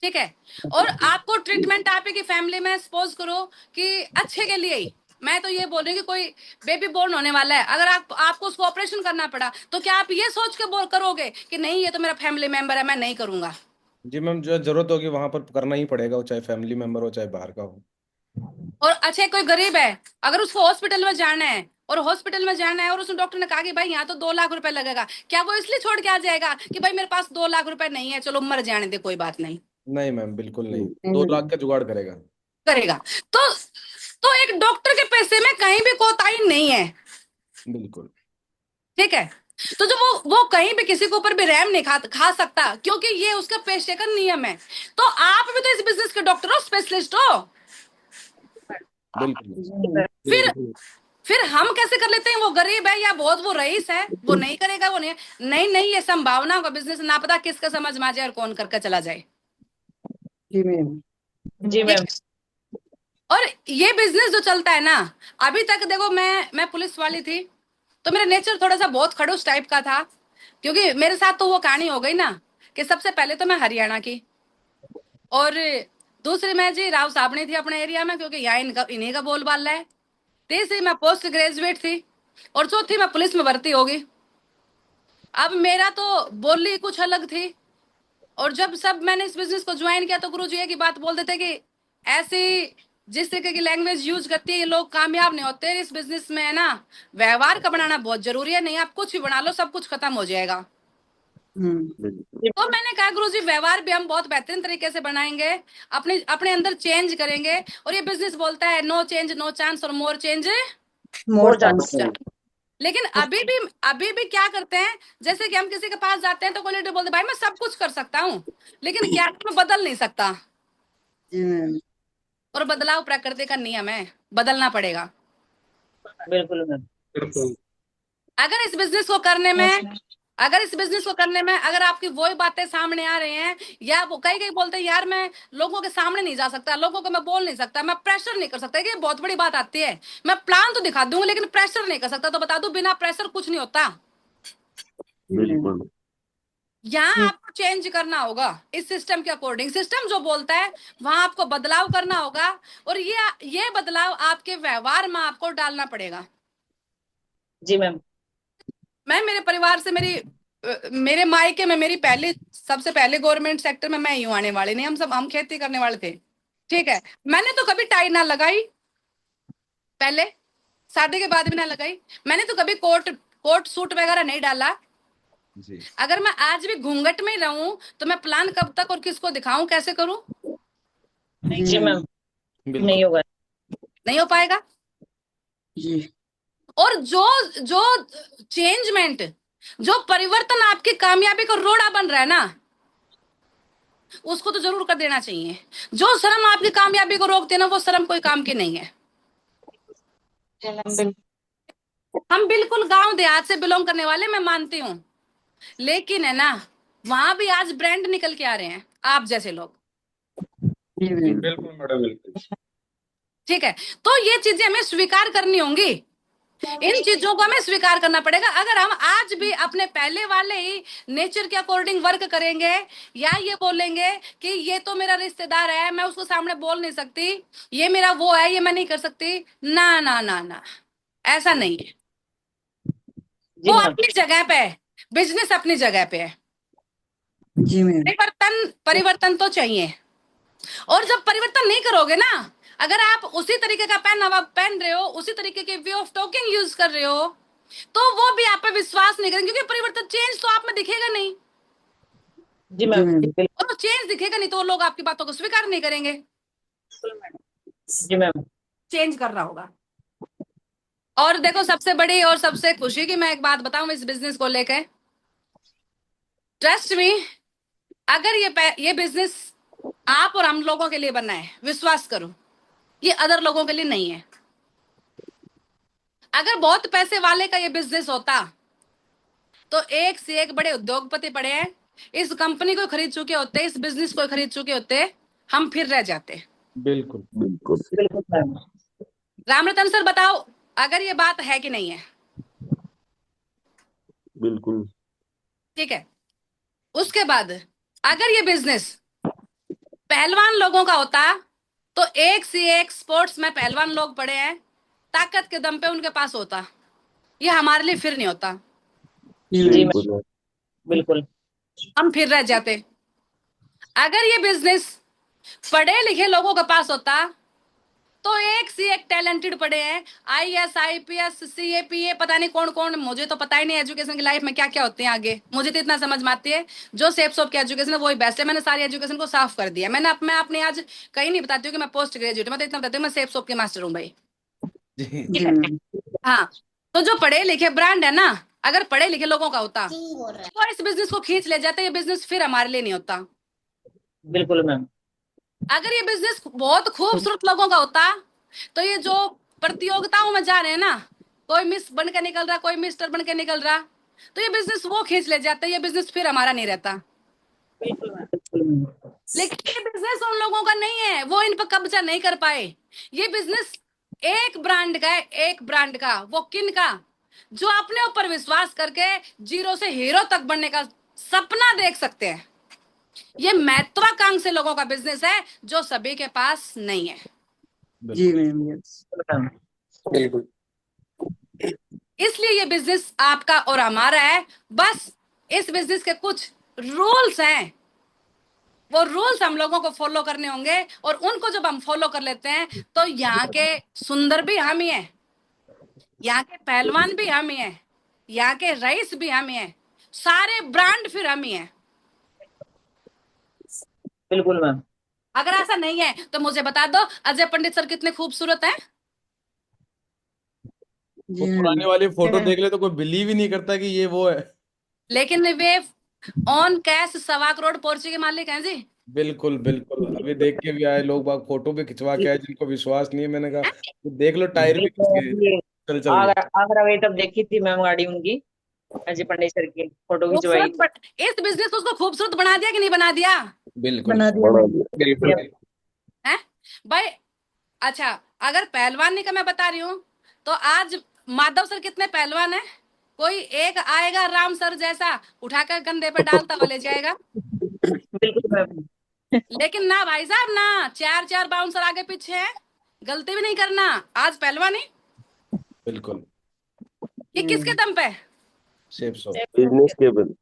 ठीक है, और आपको ट्रीटमेंट आपकी फैमिली में सपोज करो कि अच्छे के लिए ही, मैं तो ये बोल रही हूँ कि कोई बेबी बोर्न होने वाला है, अगर आपको उसको ऑपरेशन करना पड़ा, तो क्या आप ये सोच के बोल करोगे कि नहीं ये तो मेरा फैमिली मेंबर है, मैं नहीं करूंगा। जी मैम, जो जरूरत होगी वहां पर करना ही पड़ेगा, वो चाहे फैमिली मेंबर हो चाहे बाहर का हो। और अच्छा, कोई गरीब है, अगर उसको हॉस्पिटल में जाना है, और उस डॉक्टर ने कहा कि भाई यहाँ तो 2 लाख रुपए लगेगा, क्या वो इसलिए छोड़ के आ जाएगा कि भाई मेरे पास 2 लाख रुपए नहीं है, चलो मर जाने दे, कोई बात नहीं। नहीं मैम, बिल्कुल नहीं। नहीं 2 लाख मैम। का जुगाड़ करेगा। करेगा। तो तो एक डॉक्टर के पैसे में कहीं भी कोताही नहीं है। बिल्कुल। ठीक है। तो जो वो कहीं भी किसी के ऊपर भी रैम नहीं खा सकता, क्योंकि ये उसका पेशे का नियम है। तो आप भी तो इस बिजनेस के डॉक्टर हो, स्पेशलिस्ट हो। बिल्कुल। जी मैम। फिर फिर हम कैसे कर लेते हैं, वो गरीब है या बहुत वो रईस है, वो नहीं करेगा, वो नहीं। नहीं नहीं, ये संभावना का बिजनेस, ना पता किसका समझ में आ जाए और कौन करके चला जाए। जी मैम। जी ठीक मैम। है। और ये बिजनेस जो चलता है ना, अभी तक देखो, मैं पुलिस वाली थी, तो मेरा नेचर थोड़ा सा बहुत खड़ूस टाइप का था, क्योंकि मेरे साथ तो वो कहानी हो गई ना कि सबसे पहले तो मैं हरियाणा की, और दूसरी मैं जी राव साबड़ी थी अपने एरिया में, क्योंकि यहाँ इन्हीं का बोलबाला है। तीसरी मैं पोस्ट ग्रेजुएट थी, और चौथी मैं पुलिस में भर्ती होगी। अब मेरा तो बोली कुछ अलग थी। और जब सब मैंने इस बिजनेस को ज्वाइन किया, तो गुरु जी एक ही बात बोल देते कि ऐसी जिस तरीके की लैंग्वेज यूज करती है ये लोग कामयाब नहीं होते इस बिजनेस में, है ना। व्यवहार का बनाना बहुत जरूरी है, नहीं आप कुछ भी बना लो सब कुछ खत्म हो जाएगा। बिल्कुल जी तो मैंने कहा गुरुजी व्यवहार भी हम बहुत बेहतरीन तरीके से बनाएंगे, अपने अपने अंदर चेंज करेंगे। और ये बिजनेस बोलता है नो चेंज नो चांस और मोर चेंज। मोर और चांस। चांस। लेकिन अभी भी क्या करते हैं, जैसे कि हम किसी के पास जाते हैं तो कोई लीडर बोलते हैं, भाई मैं सब कुछ कर सकता हूँ, लेकिन क्या मैं बदल नहीं सकता। जी मैम। और बदलाव प्रकृति का नियम है, बदलना पड़ेगा। बिल्कुल मैम। बिल्कुल अगर इस बिजनेस को करने में यस मैम। अगर आपकी वही बातें सामने आ रही हैं, या वो कई कई बोलते हैं यार मैं लोगों के सामने नहीं जा सकता, लोगों को मैं बोल नहीं सकता, मैं प्रेशर नहीं कर सकता, ये बहुत बड़ी बात आती है। मैं प्लान तो दिखा दूंगा लेकिन प्रेशर नहीं कर सकता, तो बता दूं बिना प्रेशर कुछ नहीं होता। जी मैम। बिल्कुल यहाँ आपको चेंज करना होगा इस सिस्टम के अकॉर्डिंग, सिस्टम जो बोलता है वहां आपको बदलाव करना होगा। और ये बदलाव आपके व्यवहार में आपको डालना पड़ेगा। जी मैम। मैं मेरे परिवार से मेरे मायके में मेरी सबसे पहले गवर्नमेंट सेक्टर में मैं यूं आने वाली नहीं, हम खेती करने वाले थे। ठीक है, मैंने तो कभी टाई ना लगाई, पहले शादी के बाद भी ना लगाई। मैंने तो कभी कोट कोट सूट वगैरह नहीं डाला। जी अगर मैं आज भी घूंघट में ही रहूं तो मैं प्लान कब तक और किसको दिखाऊं, कैसे करूं? जी जी मैम। मैम। बिल्कुल नहीं होगा। नहीं हो पाएगा। जी और जो जो चेंजमेंट, जो परिवर्तन आपकी कामयाबी का रोड़ा बन रहा है ना, उसको तो जरूर कर देना चाहिए। जो शर्म आपकी कामयाबी को रोकते हैं ना, वो शर्म कोई काम की नहीं है। जी मैम। बिल्कुल। हम बिल्कुल गांव देहात से बिलोंग करने वाले, मैं मानती हूँ, लेकिन है ना, वहां भी आज ब्रांड निकल के आ रहे हैं आप जैसे लोग। जी मैम। बिल्कुल मैडम बिल्कुल। ठीक है, तो ये चीजें हमें स्वीकार करनी होंगी, इन चीजों को हमें स्वीकार करना पड़ेगा। अगर हम आज भी अपने पहले वाले ही नेचर के अकॉर्डिंग वर्क करेंगे, या ये बोलेंगे कि ये तो मेरा रिश्तेदार है, मैं उसको सामने बोल नहीं सकती, ये मेरा वो है, ये मैं नहीं कर सकती, ना ना ना ना, ऐसा नहीं है। जी वो मैम। अपनी जगह पे है, बिजनेस अपनी जगह पे है। जी मैम। परिवर्तन परिवर्तन तो चाहिए। और जब परिवर्तन नहीं करोगे ना, अगर आप उसी तरीके का पहनावा पहन रहे हो, उसी तरीके के वे ऑफ टॉकिंग यूज कर रहे हो, तो वो भी आप पे विश्वास नहीं करेंगे, क्योंकि परिवर्तन चेंज तो आप में दिखेगा नहीं। जी जी मैम। मैम। बिल्कुल। और वो चेंज दिखेगा नहीं तो वो लोग आपकी बातों को स्वीकार नहीं करेंगे। जी मैम। चेंज करना होगा। और देखो, सबसे बड़ी और सबसे खुशी की मैं एक बात बताऊं इस बिजनेस को लेकर, ट्रस्ट मी, अगर ये बिजनेस आप और हम लोगों के लिए बना है, विश्वास करो, ये अदर लोगों के लिए नहीं है। अगर बहुत पैसे वाले का ये बिजनेस होता तो एक से एक बड़े उद्योगपति पड़े हैं, इस कंपनी को खरीद चुके होते, इस बिजनेस को खरीद चुके होते, हम फिर रह जाते। बिल्कुल बिल्कुल बिल्कुल मैम। रामरतन सर बताओ, अगर ये बात है कि नहीं है? बिल्कुल ठीक है, उसके बाद अगर ये बिजनेस पहलवान लोगों का होता तो एक से एक स्पोर्ट्स में पहलवान लोग पड़े हैं, ताकत के दम पे उनके पास होता, ये हमारे लिए फिर नहीं होता, जी जी मैम। मैम। बिल्कुल बिल्कुल। हम फिर रह जाते। अगर ये बिजनेस पढ़े लिखे लोगों के पास होता तो एक से एक टैलेंटेड पड़े हैं, आईएएस आईपीएस सीएपीए, पता नहीं कौन कौन, मुझे तो पता ही नहीं एजुकेशन की लाइफ में क्या क्या होते हैं आगे, मुझे तो इतना समझ में आती है जो सेप सोप की एजुकेशन है वही बेस्ट है। मैंने सारी एजुकेशन को साफ कर दिया। मैं अपने आज कहीं नहीं बताती हूँ कि मैं पोस्ट ग्रेजुएट, मैं तो इतना बताती हूँ मैं सेप सोप के मास्टर हूँ भाई। जी जी ठीक है। मैम। हाँ, तो जो पढ़े लिखे ब्रांड है ना, अगर पढ़े लिखे लोगों का होता तो इस बिजनेस को खींच ले जाते, ये बिजनेस फिर हमारे लिए नहीं होता। बिल्कुल मैम। अगर ये बिजनेस बहुत खूबसूरत लोगों का होता तो ये जो प्रतियोगिताओं में जा रहे हैं ना, कोई मिस बन के निकल रहा, कोई मिस्टर बन के निकल रहा, तो ये बिजनेस वो खींच ले जाता, ये बिजनेस फिर हमारा नहीं रहता। बिल्कुल मैम। बिल्कुल मैम। लेकिन ये बिजनेस उन लोगों का नहीं है, वो इन पर कब्जा नहीं कर पाए। ये बिजनेस एक ब्रांड का है, एक ब्रांड का, वो किन का? जो अपने ऊपर विश्वास करके जीरो से हीरो तक बनने का सपना देख सकते हैं। ये महत्वाकांक्षी लोगों का बिजनेस है जो सभी के पास नहीं है। जी मैम। यस। मैम। बिल्कुल इसलिए ये बिजनेस आपका और हमारा है। बस इस बिजनेस के कुछ रूल्स हैं, वो रूल्स हम लोगों को फॉलो करने होंगे, और उनको जब हम फॉलो कर लेते हैं तो यहाँ के सुंदर भी हम ही हैं, यहाँ के पहलवान भी हम ही हैं, यहाँ के रईस भी हम ही हैं, सारे ब्रांड फिर हम ही हैं। बिल्कुल मैम। अगर ऐसा नहीं है तो मुझे बता दो, अजय पंडित सर कितने खूबसूरत हैं। वो जी पुराने मैम। वाली फोटो देख ले तो कोई बिलीव ही नहीं करता कि ये वो है। लेकिन वे ऑन कैश 1.25 करोड़ पोर्चे के मालिक हैं जी। बिल्कुल बिल्कुल, अभी देख के भी आए लोग बाग, फोटो भी खिंचवा के आए जिनको विश्वास नहीं है। मैंने कहा हैं? तो देख लो, टायर ये भी खिंच तो गए, अभी चल चल के। आगरा आगरा गई तब देखी थी मैम गाड़ी उनकी, अजय पंडित सर की फोटो खिंचवाई खूबसूरत थी। इस बिजनेस को उसको खूबसूरत बना दिया कि नहीं बना दिया बिल्कुल बना दिया बड़ा मैम। दिया। बिल्कुल। है भाई। अच्छा, अगर पहलवानी का मैं बता रही हूँ तो आज माधव सर कितने पहलवान है। कोई एक आएगा राम सर जैसा, उठाकर कंधे पे डालता हुआ ले जाएगा। बिल्कुल मैम। लेकिन ना भाई साहब, ना चार चार बाउंसर आगे पीछे है, गलती भी नहीं करना। आज पहलवानी बिल्कुल। ये किसके दम पे है? Safe so. Business cable.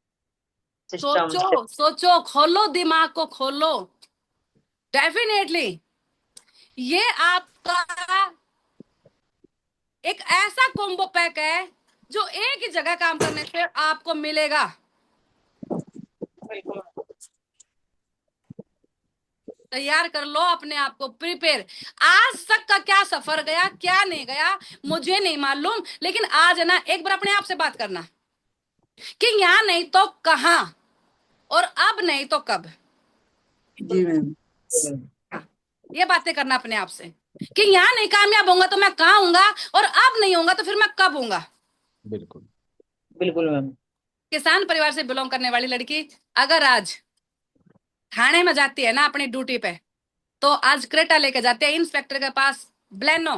System. सोचो सोचो, खोलो दिमाग को खोलो। डेफिनेटली ये आपका एक ऐसा कॉम्बो पैक है जो एक ही जगह काम करने से आपको मिलेगा। बिल्कुल। तैयार कर लो अपने आप को, प्रिपेयर। आज तक का क्या सफर गया क्या नहीं गया मुझे नहीं मालूम, लेकिन आज है ना, एक बार अपने आप से बात करना कि यहाँ नहीं तो कहाँ, और अब नहीं तो कब। जी मैम। ये बातें करना अपने आप से कि यहाँ नहीं कामयाब होऊंगा तो मैं कहाँ होऊंगा, और अब नहीं होऊंगा तो फिर मैं कब होऊंगा। बिल्कुल। बिल्कुल मैम। किसान परिवार से बिलोंग करने वाली लड़की अगर आज थाने में जाती है ना अपनी ड्यूटी पे, तो आज क्रेटा लेके जाते हैं इंस्पेक्टर के पास ब्लेनो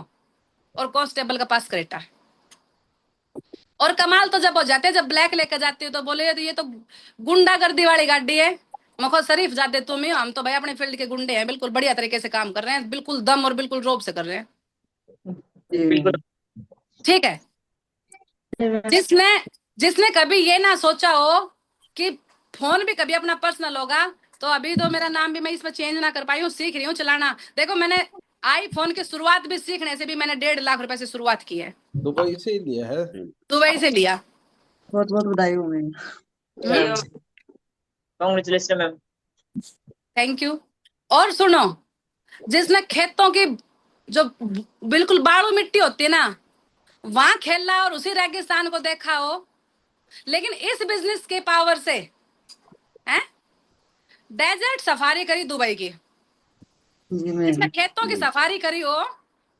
और कांस्टेबल के पास क्रेटा। और कमाल तो जब हो जाते हैं जब ब्लैक लेके जाती है तो बोले ये तो गुंडागर्दी वाली गाड़ी है। मखो शरीफ जाते तुम ही हो, हम तो भाई अपने फील्ड के गुंडे हैं, बिल्कुल बढ़िया तरीके से काम कर रहे हैं, बिल्कुल दम और बिल्कुल रोब से कर रहे हैं। जी बिल्कुल। मैम। ठीक है। जिसने जिसने कभी ये ना सोचा हो कि फोन भी कभी अपना पर्सनल होगा, तो अभी तो मेरा नाम भी मैं इसमें चेंज ना कर पाई हूँ, सीख रही हूँ चलाना। देखो मैंने आईफोन की शुरुआत भी सीखने से भी मैंने 1.5 लाख रुपए से शुरुआत की है, दुबई से ही लिया है। दुबई से लिया। बहुत बहुत बधाई हो ma'am. Congratulation ma'am. Thank you. और सुनो, जिसने खेतों की जो बिल्कुल बालू मिट्टी होती है ना वहां खेला और उसी रेगिस्तान को देखा हो, लेकिन इस बिजनेस के पावर से है डेजर्ट सफारी करी दुबई की, जी इसमें मैम। खेतों की सफारी करी हो,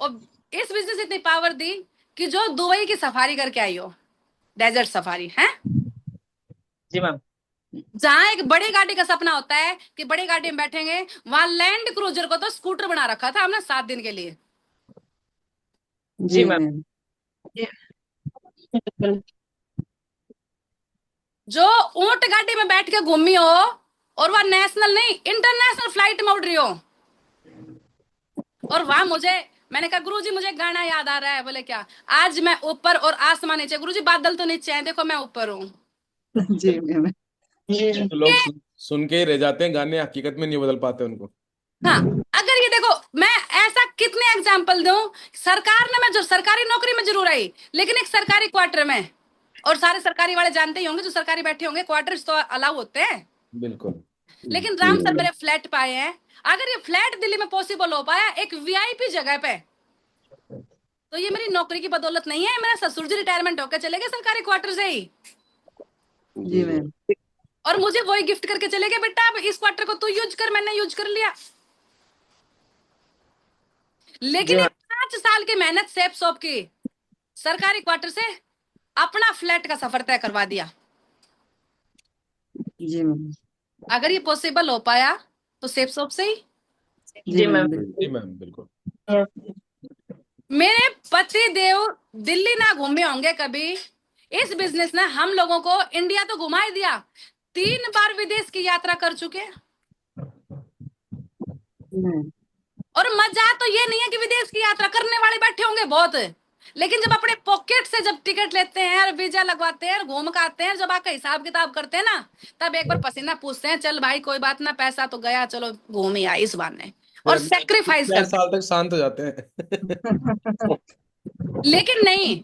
और इस बिजनेस इतनी पावर दी कि जो दुबई की सफारी करके आई हो, डेजर्ट सफारी है। जी मैम। जहां एक बड़ी गाड़ी का सपना होता है कि बड़ी गाड़ी में बैठेंगे, वहां लैंड क्रूजर को तो स्कूटर बना रखा था हमने 7 दिन के लिए। जी जी मैम। मैम। जो ऊंट गाड़ी में बैठ के घूमी हो, और वह नेशनल नहीं इंटरनेशनल फ्लाइट में उड़ रही हो, और वहां मैंने कहा गुरुजी मुझे गाना याद आ रहा है। बोले क्या? आज मैं ऊपर और आसमान नीचे। गुरुजी बादल तो नीचे हैं, देखो मैं ऊपर हूँ। जी मैम। तो लोग सुन के ही रह जाते हैं, गाने हकीकत में नहीं बदल पाते उनको। हाँ, अगर ये देखो, मैं ऐसा कितने एग्जाम्पल दूं। सरकार ने मैं जो सरकारी नौकरी में जरूर आई, लेकिन एक सरकारी क्वार्टर में, और सारे सरकारी वाले जानते ही होंगे जो सरकारी बैठे होंगे, क्वार्टर्स तो अलाउ होते हैं। बिल्कुल। लेकिन राम सर मेरे फ्लैट पाए हैं। अगर ये फ्लैट दिल्ली में पॉसिबल हो पाया एक वीआईपी जगह पे, तो ये मेरी नौकरी की बदौलत नहीं है। मेरा ससुर जी रिटायरमेंट होकर चले गए सरकारी क्वार्टर से ही, जी मैम। और मुझे वही गिफ्ट करके चले गए, बेटा अब इस क्वार्टर को तू यूज कर, मैंने यूज कर लिया। जी लेकिन ये मैम। 5 साल की मेहनत सेप सोप की सरकारी क्वार्टर से अपना फ्लैट का सफर तय करवा दिया। जी मैम। अगर ये पॉसिबल हो पाया तो सेप सोप से ही। जी जी मैम। मैम। जी मैम बिल्कुल। मेरे पति देव दिल्ली ना घूमे होंगे कभी, इस बिजनेस ने हम लोगों को इंडिया तो घुमा ही दिया। 3 बार विदेश की यात्रा कर चुके हैं। जी मैम। और मजा तो ये नहीं है कि विदेश की यात्रा करने वाले बैठे होंगे बहुत, लेकिन जब अपने पॉकेट से जब टिकट लेते हैं और वीजा लगवाते हैं और घूम के आते हैं, जब आपका हिसाब किताब करते हैं ना, तब एक बार पसीना पूछते हैं, चल भाई कोई बात ना, पैसा तो गया, चलो घूम ही आए इस बहाने, और फिर सेक्रीफाइस 4 करते साल तक शांत हो जाते हैं। हैं। लेकिन नहीं,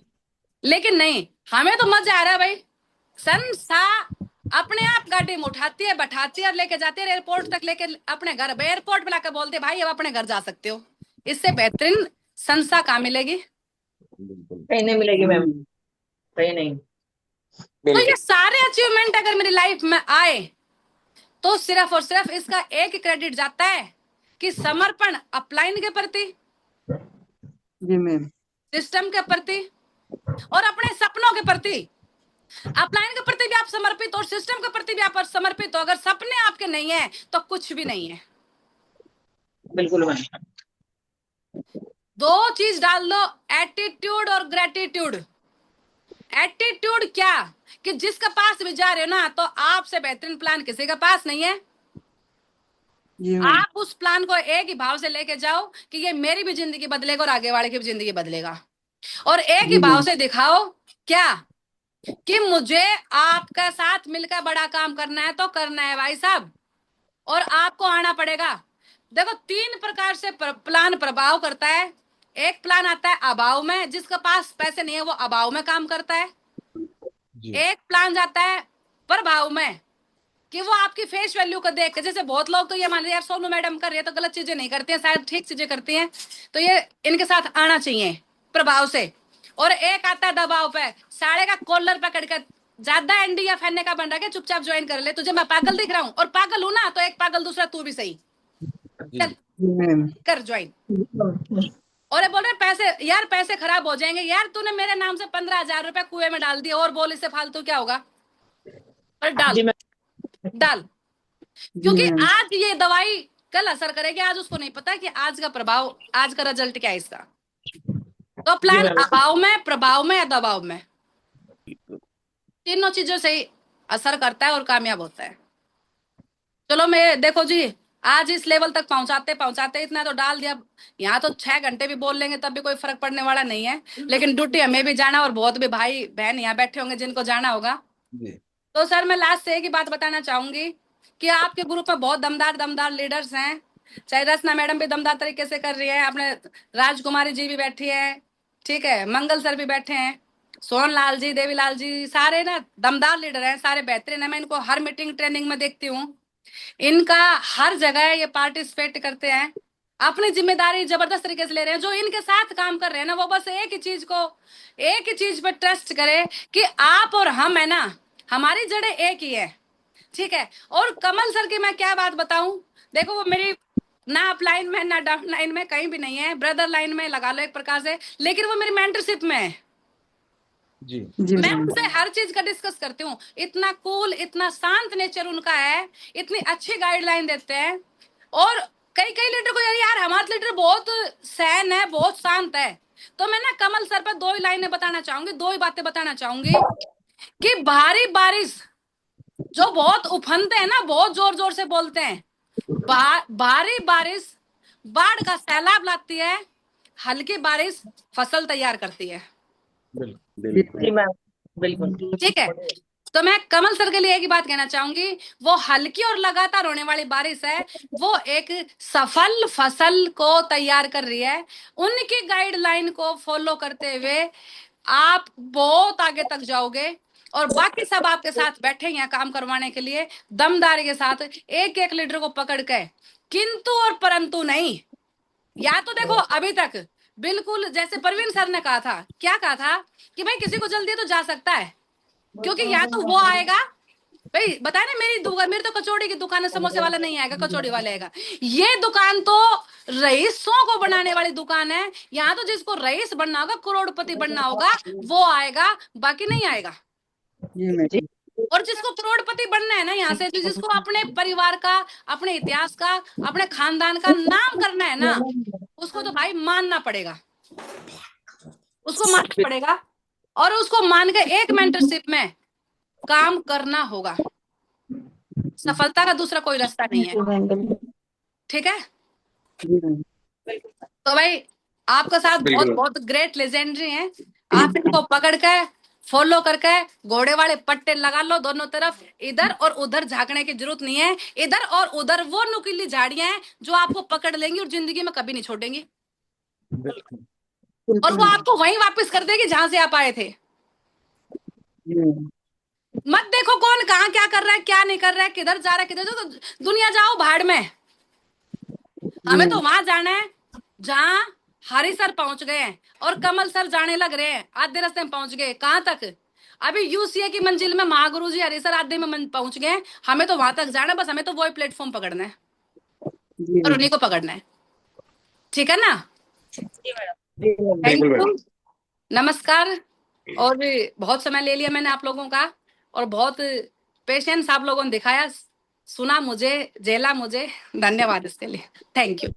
लेकिन नहीं, हमें तो मजा आ रहा है भाई। संसा अपने आप गाड़ी में उठाती है, बैठाती है और लेके जाती है एयरपोर्ट तक, लेके अपने घर, एयरपोर्ट पे लाकर बोलते हैं भाई अब अपने घर जा सकते हो। इससे बेहतरीन संसा कहाँ मिलेगी? बिल्कुल कहीं नहीं मिलेगी मैम, कहीं नहीं। तो ये सारे अचीवमेंट अगर मेरी लाइफ में आए तो सिर्फ और सिर्फ इसका एक क्रेडिट जाता है कि समर्पण अपलाइन के प्रति, जी मैम। सिस्टम के प्रति और अपने सपनों के प्रति। अपलाइन के प्रति भी आप समर्पित और सिस्टम के प्रति भी आप समर्पित हो। अगर सपने आपके नहीं है तो कुछ भी नहीं है। बिल्कुल मैम। दो चीज डाल दो, एटीट्यूड और ग्रेटिट्यूड। एटीट्यूड क्या कि जिसके पास भी जा रहे हो ना, तो आपसे बेहतरीन प्लान किसी के पास नहीं है। जी मैम। आप उस प्लान को एक ही भाव से लेके जाओ कि ये मेरी भी जिंदगी बदलेगा और आगे वाले की भी जिंदगी बदलेगा, और एक ही जी भाव मैम। से दिखाओ क्या कि मुझे आपका साथ मिलकर बड़ा काम करना है तो करना है भाई साहब, और आपको आना पड़ेगा। देखो 3 प्रकार से प्लान प्रभाव करता है। एक प्लान आता है अभाव में, जिसके पास पैसे नहीं है वो अभाव में काम करता है। जी एक प्लान जाता है प्रभाव में कि वो आपकी फेस वैल्यू को देख के, जैसे बहुत लोग तो ये मान लिया यार सोनू मैडम कर रही है तो गलत चीजें नहीं करती हैं, शायद ठीक चीजें करती हैं, तो ये इनके साथ आना चाहिए प्रभाव से। और एक आता है दबाव पे, साड़े का कॉलर पकड़ कर, ज्यादा एनडी या फैनने का बन रहा है, चुपचाप ज्वाइन कर ले, तुझे मैं पागल दिख रहा हूँ, और पागल हूं ना तो एक पागल दूसरा तू भी सही, चल जी जी मैम। कर ज्वाइन। और ये बोल रहे पैसे, यार पैसे खराब हो जाएंगे, यार तूने मेरे नाम से 15,000 रुपए कुएं में डाल दिए, और बोल इससे फालतू क्या होगा? पर डाल, जी मैम। डाल, जी क्योंकि मैम। आज ये दवाई कल असर करेगी, आज उसको नहीं पता कि आज का प्रभाव, आज का रिजल्ट क्या है इसका। तो जी प्लान मैम। अभाव में, प्रभाव में या दबाव में, तीनों चीजों से ही असर करता है और कामयाब होता है। चलो मैं, देखो जी, आज इस लेवल तक पहुंचाते पहुंचाते इतना तो डाल दिया। यहाँ तो 6 घंटे भी बोल लेंगे तब भी कोई फर्क पड़ने वाला नहीं है, लेकिन ड्यूटी हमें भी जाना, और बहुत भी भाई बहन यहाँ बैठे होंगे जिनको जाना होगा। जी तो सर मैं लास्ट से एक ही बात बताना चाहूंगी कि आपके ग्रुप में बहुत दमदार दमदार लीडर्स हैं, चाहे रचना मैडम भी दमदार तरीके से कर रही है, अपने राजकुमारी जी भी बैठी है, ठीक है, मंगल सर भी बैठे हैं, सोहन लाल जी, देवीलाल जी, सारे ना दमदार लीडर हैं, सारे बेहतरीन है। मैं इनको हर मीटिंग ट्रेनिंग में देखती हूँ, इनका हर जगह ये पार्टिसिपेट करते हैं, अपनी जिम्मेदारी जबरदस्त तरीके से ले रहे हैं। जो इनके साथ काम कर रहे हैं ना, वो बस एक ही चीज को, एक ही चीज पर ट्रस्ट करे कि आप और हम है ना, हमारी जड़ें एक ही है, ठीक है। और कमल सर की मैं क्या बात बताऊं, देखो वो मेरी ना अप लाइन में ना डाउन लाइन में कहीं भी नहीं है, ब्रदर लाइन में लगा लो एक प्रकार से, लेकिन वो मेरी मेंटरशिप में है। जी जी मैं मैम। उनसे हर चीज का डिस्कस करती हूँ, इतना कूल, इतना शांत नेचर उनका है, इतनी अच्छी गाइडलाइन देते हैं। और कई कई लीडर को यार हमारा लीडर बहुत सहन है, बहुत शांत है, तो मैं ना कमल सर पर 2 ही लाइनें बताना चाहूंगी, 2 ही बातें बताना चाहूंगी कि भारी बारिश जो बहुत उफनते हैं ना, बहुत जोर जोर से बोलते हैं, भारी बारिश बाढ़ का सैलाब लाती है, हल्की बारिश फसल तैयार करती है, बिल्कुल बिल्कुल जी मैम। बिल्कुल। ठीक है। तो मैं कमल सर के लिए एक ही बात कहना चाहूंगी, वो हल्की और लगातार होने वाली बारिश है, वो एक सफल फसल को तैयार कर रही है। उनकी गाइडलाइन को फॉलो करते हुए आप बहुत आगे तक जाओगे, और बाकी सब आपके साथ बैठे हैं काम करवाने के लिए दमदारी के साथ, एक एक लीडर को पकड़ के, किंतु और परंतु नहीं। या तो देखो अभी तक बिल्कुल जैसे परवीन सर ने कहा था, क्या कहा था कि भाई किसी को जल्दी है तो जा सकता है, क्योंकि या तो वो आएगा, भाई बताए ना, मेरी दुकान, मेरी तो कचौड़ी की दुकान है, समोसे वाला नहीं आएगा, कचौड़ी वाला आएगा। ये दुकान तो रईसों को बनाने वाली दुकान है, यहाँ तो जिसको रईस बनना होगा, करोड़पति बनना होगा, वो आएगा, बाकी नहीं आएगा। जी मैम। और जिसको करोड़पति बनना है ना यहाँ से, जिसको अपने परिवार का, अपने इतिहास का, अपने खानदान का नाम करना है ना, उसको तो भाई मानना पड़ेगा, उसको मानना पड़ेगा, और उसको मान के एक मेंटरशिप में काम करना होगा। सफलता का दूसरा कोई रास्ता नहीं है, ठीक है। जी मैम। तो भाई आपका साथ बहुत बिल्कुल बहुत ग्रेट लेजेंडरी हैं। आप इनको पकड़ के फॉलो करके घोड़े वाले पट्टे लगा लो दोनों तरफ, इधर और उधर झांकने की जरूरत नहीं है। इधर और उधर वो नुकीली झाड़ियां हैं जो आपको पकड़ लेंगी और जिंदगी में कभी नहीं छोड़ेंगी, बिल्कुल और बिल्कुल वो मैम। आपको वहीं वापस कर देगी जहां से आप आए थे। जी मैम। मत देखो कौन कहाँ क्या कर रहा है, क्या नहीं कर रहा है, किधर जा रहा है, किधर तो दुनिया जाओ भाड़ में। जी हमें तो मैम। वहां जाना है जहां हरि सर पहुंच गए हैं और कमल सर जाने लग रहे हैं, आधे रास्ते में पहुंच गए। कहां तक? अभी यूसीए की मंजिल में महागुरु जी हरि सर आधे में पहुंच गए हैं। हमें तो वहां तक जाना है, बस हमें तो वो प्लेटफॉर्म पकड़ना है जी और मैम। उन्हीं को पकड़ना है। ठीक है ना? जी मैडम। जी मैम। थैंक बिल्कुल यू, मैडम। नमस्कार। और भी बहुत समय ले लिया मैंने आप लोगों का, और बहुत पेशेंस आप लोगों ने दिखाया, सुना मुझे, झेला मुझे। धन्यवाद इसके लिए। Thank you.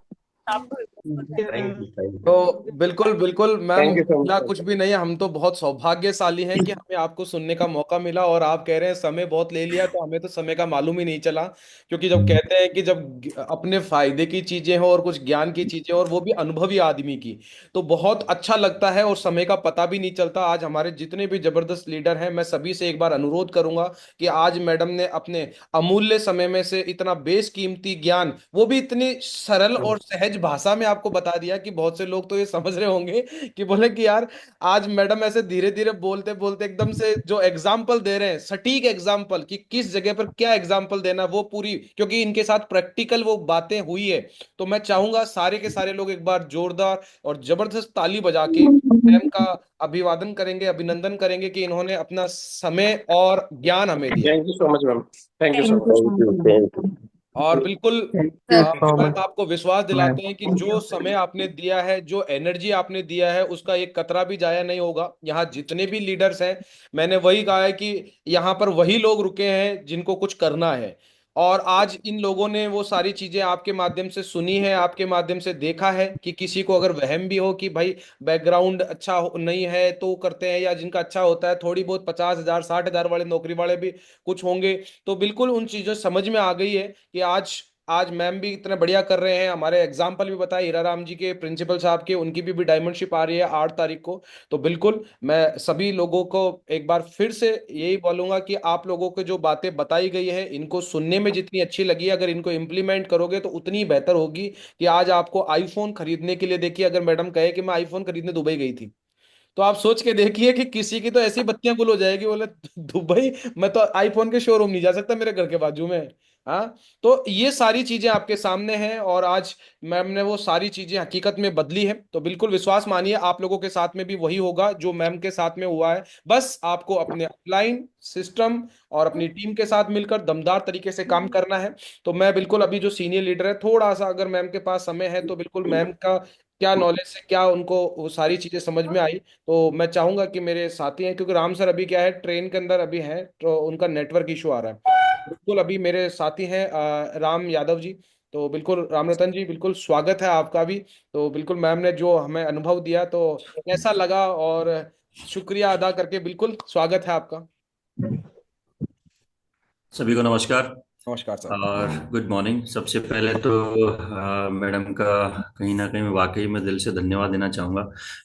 आपको भी बहुत-बहुत थैंक यू, थैंक यू। तो बिल्कुल बिल्कुल मैम, थैंक यू सो मिला मच। कुछ भी नहीं, हम तो बहुत सौभाग्यशाली हैं कि हमें आपको सुनने का मौका मिला। और आप कह रहे हैं समय बहुत ले लिया, तो हमें तो समय का मालूम ही नहीं चला। क्योंकि जब कहते हैं कि जब अपने फायदे की चीजें हों और कुछ ज्ञान की चीजें और वो भी अनुभवी आदमी की, तो बहुत अच्छा लगता है और समय का पता भी नहीं चलता। आज हमारे जितने भी जबरदस्त लीडर हैं, मैं सभी से एक बार अनुरोध करूंगा कि आज मैडम ने अपने अमूल्य समय में से इतना बेशकीमती ज्ञान, वो भी इतनी सरल और सहज भाषा में आपको बता दिया कि बहुत से लोग तो ये समझ रहे होंगे कि बोले कि यार, आज मैडम ऐसे धीरे धीरे बोलते बोलते एकदम से जो एग्जाम्पल दे रहे हैं, सटीक एग्जाम्पल कि किस जगह पर क्या एग्जाम्पल देना, वो पूरी, क्योंकि इनके साथ प्रैक्टिकल वो बातें हुई है। तो मैं चाहूंगा सारे के सारे लोग एक बार जोरदार और जबरदस्त ताली बजा के मैम का अभिवादन करेंगे, अभिनंदन करेंगे कि इन्होंने अपना समय और ज्ञान हमें दिया। Thank you so much ma'am. Thank you so thank much. You thank so you, much ma'am. Thank you. और बिल्कुल thank you so ma'am, much आपको विश्वास मैम। दिलाते हैं कि जो समय आपने दिया है, जो एनर्जी आपने दिया है, उसका एक कतरा भी जाया नहीं होगा। यहाँ जितने भी लीडर्स हैं, मैंने वही कहा है कि यहाँ पर वही लोग रुके हैं जिनको कुछ करना है। और आज इन लोगों ने वो सारी चीजें आपके माध्यम से सुनी है, आपके माध्यम से देखा है कि किसी को अगर वहम भी हो कि भाई बैकग्राउंड अच्छा नहीं है तो करते हैं, या जिनका अच्छा होता है थोड़ी बहुत 50,000 60,000 वाले नौकरी वाले भी कुछ होंगे, तो बिल्कुल उन चीजों समझ में आ गई है कि आज आज मैम भी इतने बढ़िया कर रहे हैं। हमारे एग्जाम्पल भी बताए हीरा राम जी के प्रिंसिपल साहब के, उनकी भी डायमंडशिप आ रही है 8 तारीख को। तो बिल्कुल मैं सभी लोगों को एक बार फिर से यही बोलूंगा कि आप लोगों को जो बातें बताई गई है, इनको सुनने में जितनी अच्छी लगी है, अगर इनको इम्प्लीमेंट करोगे तो उतनी बेहतर होगी। कि आज आपको आईफोन खरीदने के लिए, देखिए अगर मैडम कहे कि मैं आईफोन खरीदने दुबई गई थी, तो आप सोच के देखिए कि किसी की तो ऐसी बत्तियां गुल हो जाएगी, बोले दुबई, मैं तो आईफोन के शोरूम नहीं जा सकता, मेरे घर के बाजू में है। हाँ, तो ये सारी चीजें आपके सामने हैं और आज मैम ने वो सारी चीजें हकीकत में बदली है। तो बिल्कुल विश्वास मानिए, आप लोगों के साथ में भी वही होगा जो मैम के साथ में हुआ है। बस आपको अपने अपलाइन सिस्टम और अपनी टीम के साथ मिलकर दमदार तरीके से काम करना है। तो मैं बिल्कुल, अभी जो सीनियर लीडर है, थोड़ा सा अगर मैम के पास समय है तो बिल्कुल मैम का क्या नॉलेज से क्या उनको वो सारी चीजें समझ में आई, तो मैं चाहूंगा कि मेरे साथी हैं, क्योंकि राम सर अभी क्या है, ट्रेन के अंदर अभी हैं, तो उनका नेटवर्क इशू आ रहा है। बिल्कुल अभी मेरे साथी हैं राम यादव जी। तो बिल्कुल राम रतन जी, बिल्कुल स्वागत है आपका भी। तो बिल्कुल मैम ने जो हमें अनुभव दिया, तो कैसा लगा, और शुक्रिया अदा करके बिल्कुल स्वागत है आपका। सभी को नमस्कार नमस्कार सर। और गुड मॉर्निंग। सबसे पहले तो मैडम का कहीं ना कहीं मैं वाकई में दिल से धन्यवाद देना चाहूँगा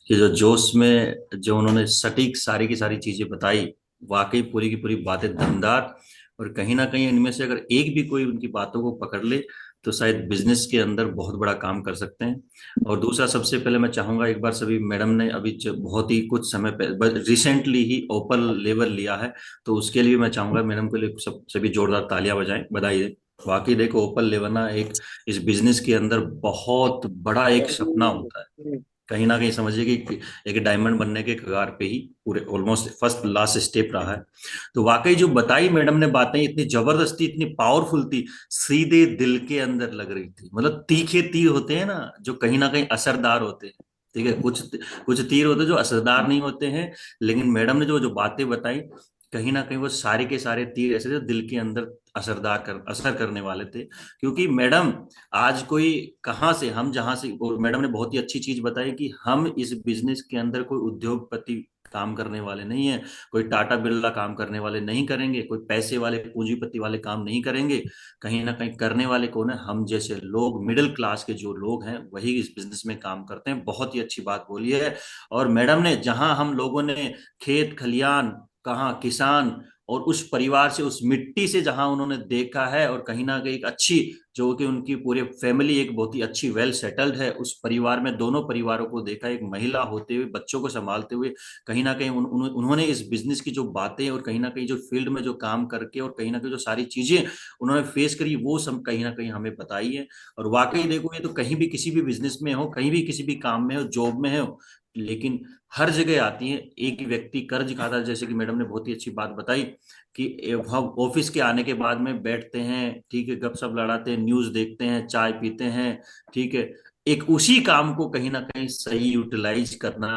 कि जो जोश में जो उन्होंने सटीक सारी की सारी चीज़ें बताई, वाकई पूरी की पूरी बातें दमदार। और कहीं ना कहीं इनमें से अगर एक भी कोई उनकी बातों को पकड़ ले तो शायद बिजनेस के अंदर बहुत बड़ा काम कर सकते हैं। और दूसरा, सबसे पहले मैं चाहूँगा एक बार सभी, मैडम ने अभी बहुत ही कुछ समय पहले रिसेंटली ही ओपन लेवल लिया है, तो उसके लिए मैं चाहूंगा मैडम के लिए सभी जोरदार तालियां बजाएं, बधाई दें। वाकई देखो, ओपन लेवल एक इस बिजनेस के अंदर बहुत बड़ा एक सपना होता है। कहीं ना कहीं समझिए कि एक डायमंड बनने के कगार पे ही पूरे ऑलमोस्ट फर्स्ट लास्ट स्टेप रहा है। तो वाकई जो बताई मैडम ने बातें इतनी जबरदस्ती, इतनी पावरफुल थी, सीधे दिल के अंदर लग रही थी। मतलब तीखे तीर होते हैं ना, जो कहीं ना कहीं असरदार होते हैं। ठीक है, कुछ कुछ तीर होते हैं जो असरदार नहीं होते हैं, लेकिन मैडम ने जो जो बातें बताई, कहीं ना कहीं वो सारे के सारे तीर ऐसे थे जो दिल के अंदर असर करने वाले थे। क्योंकि मैडम, आज कोई कहाँ से, हम जहां से, और मैडम ने बहुत ही अच्छी चीज बताई कि हम इस बिजनेस के अंदर कोई उद्योगपति काम करने वाले नहीं है, कोई टाटा बिरला काम करने वाले नहीं करेंगे, कोई पैसे वाले पूंजीपति वाले काम नहीं करेंगे। कहीं ना कहीं करने वाले कौन है? हम जैसे लोग, मिडिल क्लास के जो लोग हैं वही इस बिजनेस में काम करते हैं। बहुत ही अच्छी बात बोली है। और मैडम ने, जहां हम लोगों ने खेत खलियान, कहाँ किसान, और उस परिवार से, उस मिट्टी से जहां उन्होंने देखा है, और कहीं ना कहीं एक अच्छी, जो कि उनकी पूरी फैमिली एक बहुत ही अच्छी वेल सेटल्ड है, उस परिवार में दोनों परिवारों को देखा, एक महिला होते हुए बच्चों को संभालते हुए, कहीं ना कहीं उन्होंने इस बिजनेस की जो बातें, और कहीं ना कहीं जो फील्ड में जो काम करके, और कहीं ना कहीं जो सारी चीजें उन्होंने फेस करी, वो सब कहीं ना कहीं हमें बताई है। और वाकई देखो, ये तो कहीं भी किसी भी बिजनेस में हो, कहीं भी किसी भी काम में हो, जॉब में हो, लेकिन हर जगह आती है। एक व्यक्ति कर्ज खाता है, जैसे कि मैडम ने बहुत ही अच्छी बात बताई कि हम ऑफिस के आने के बाद में बैठते हैं, ठीक है, गपशप लड़ाते हैं, न्यूज देखते हैं, चाय पीते हैं, ठीक है। एक उसी काम को कहीं ना कहीं सही यूटिलाइज करना,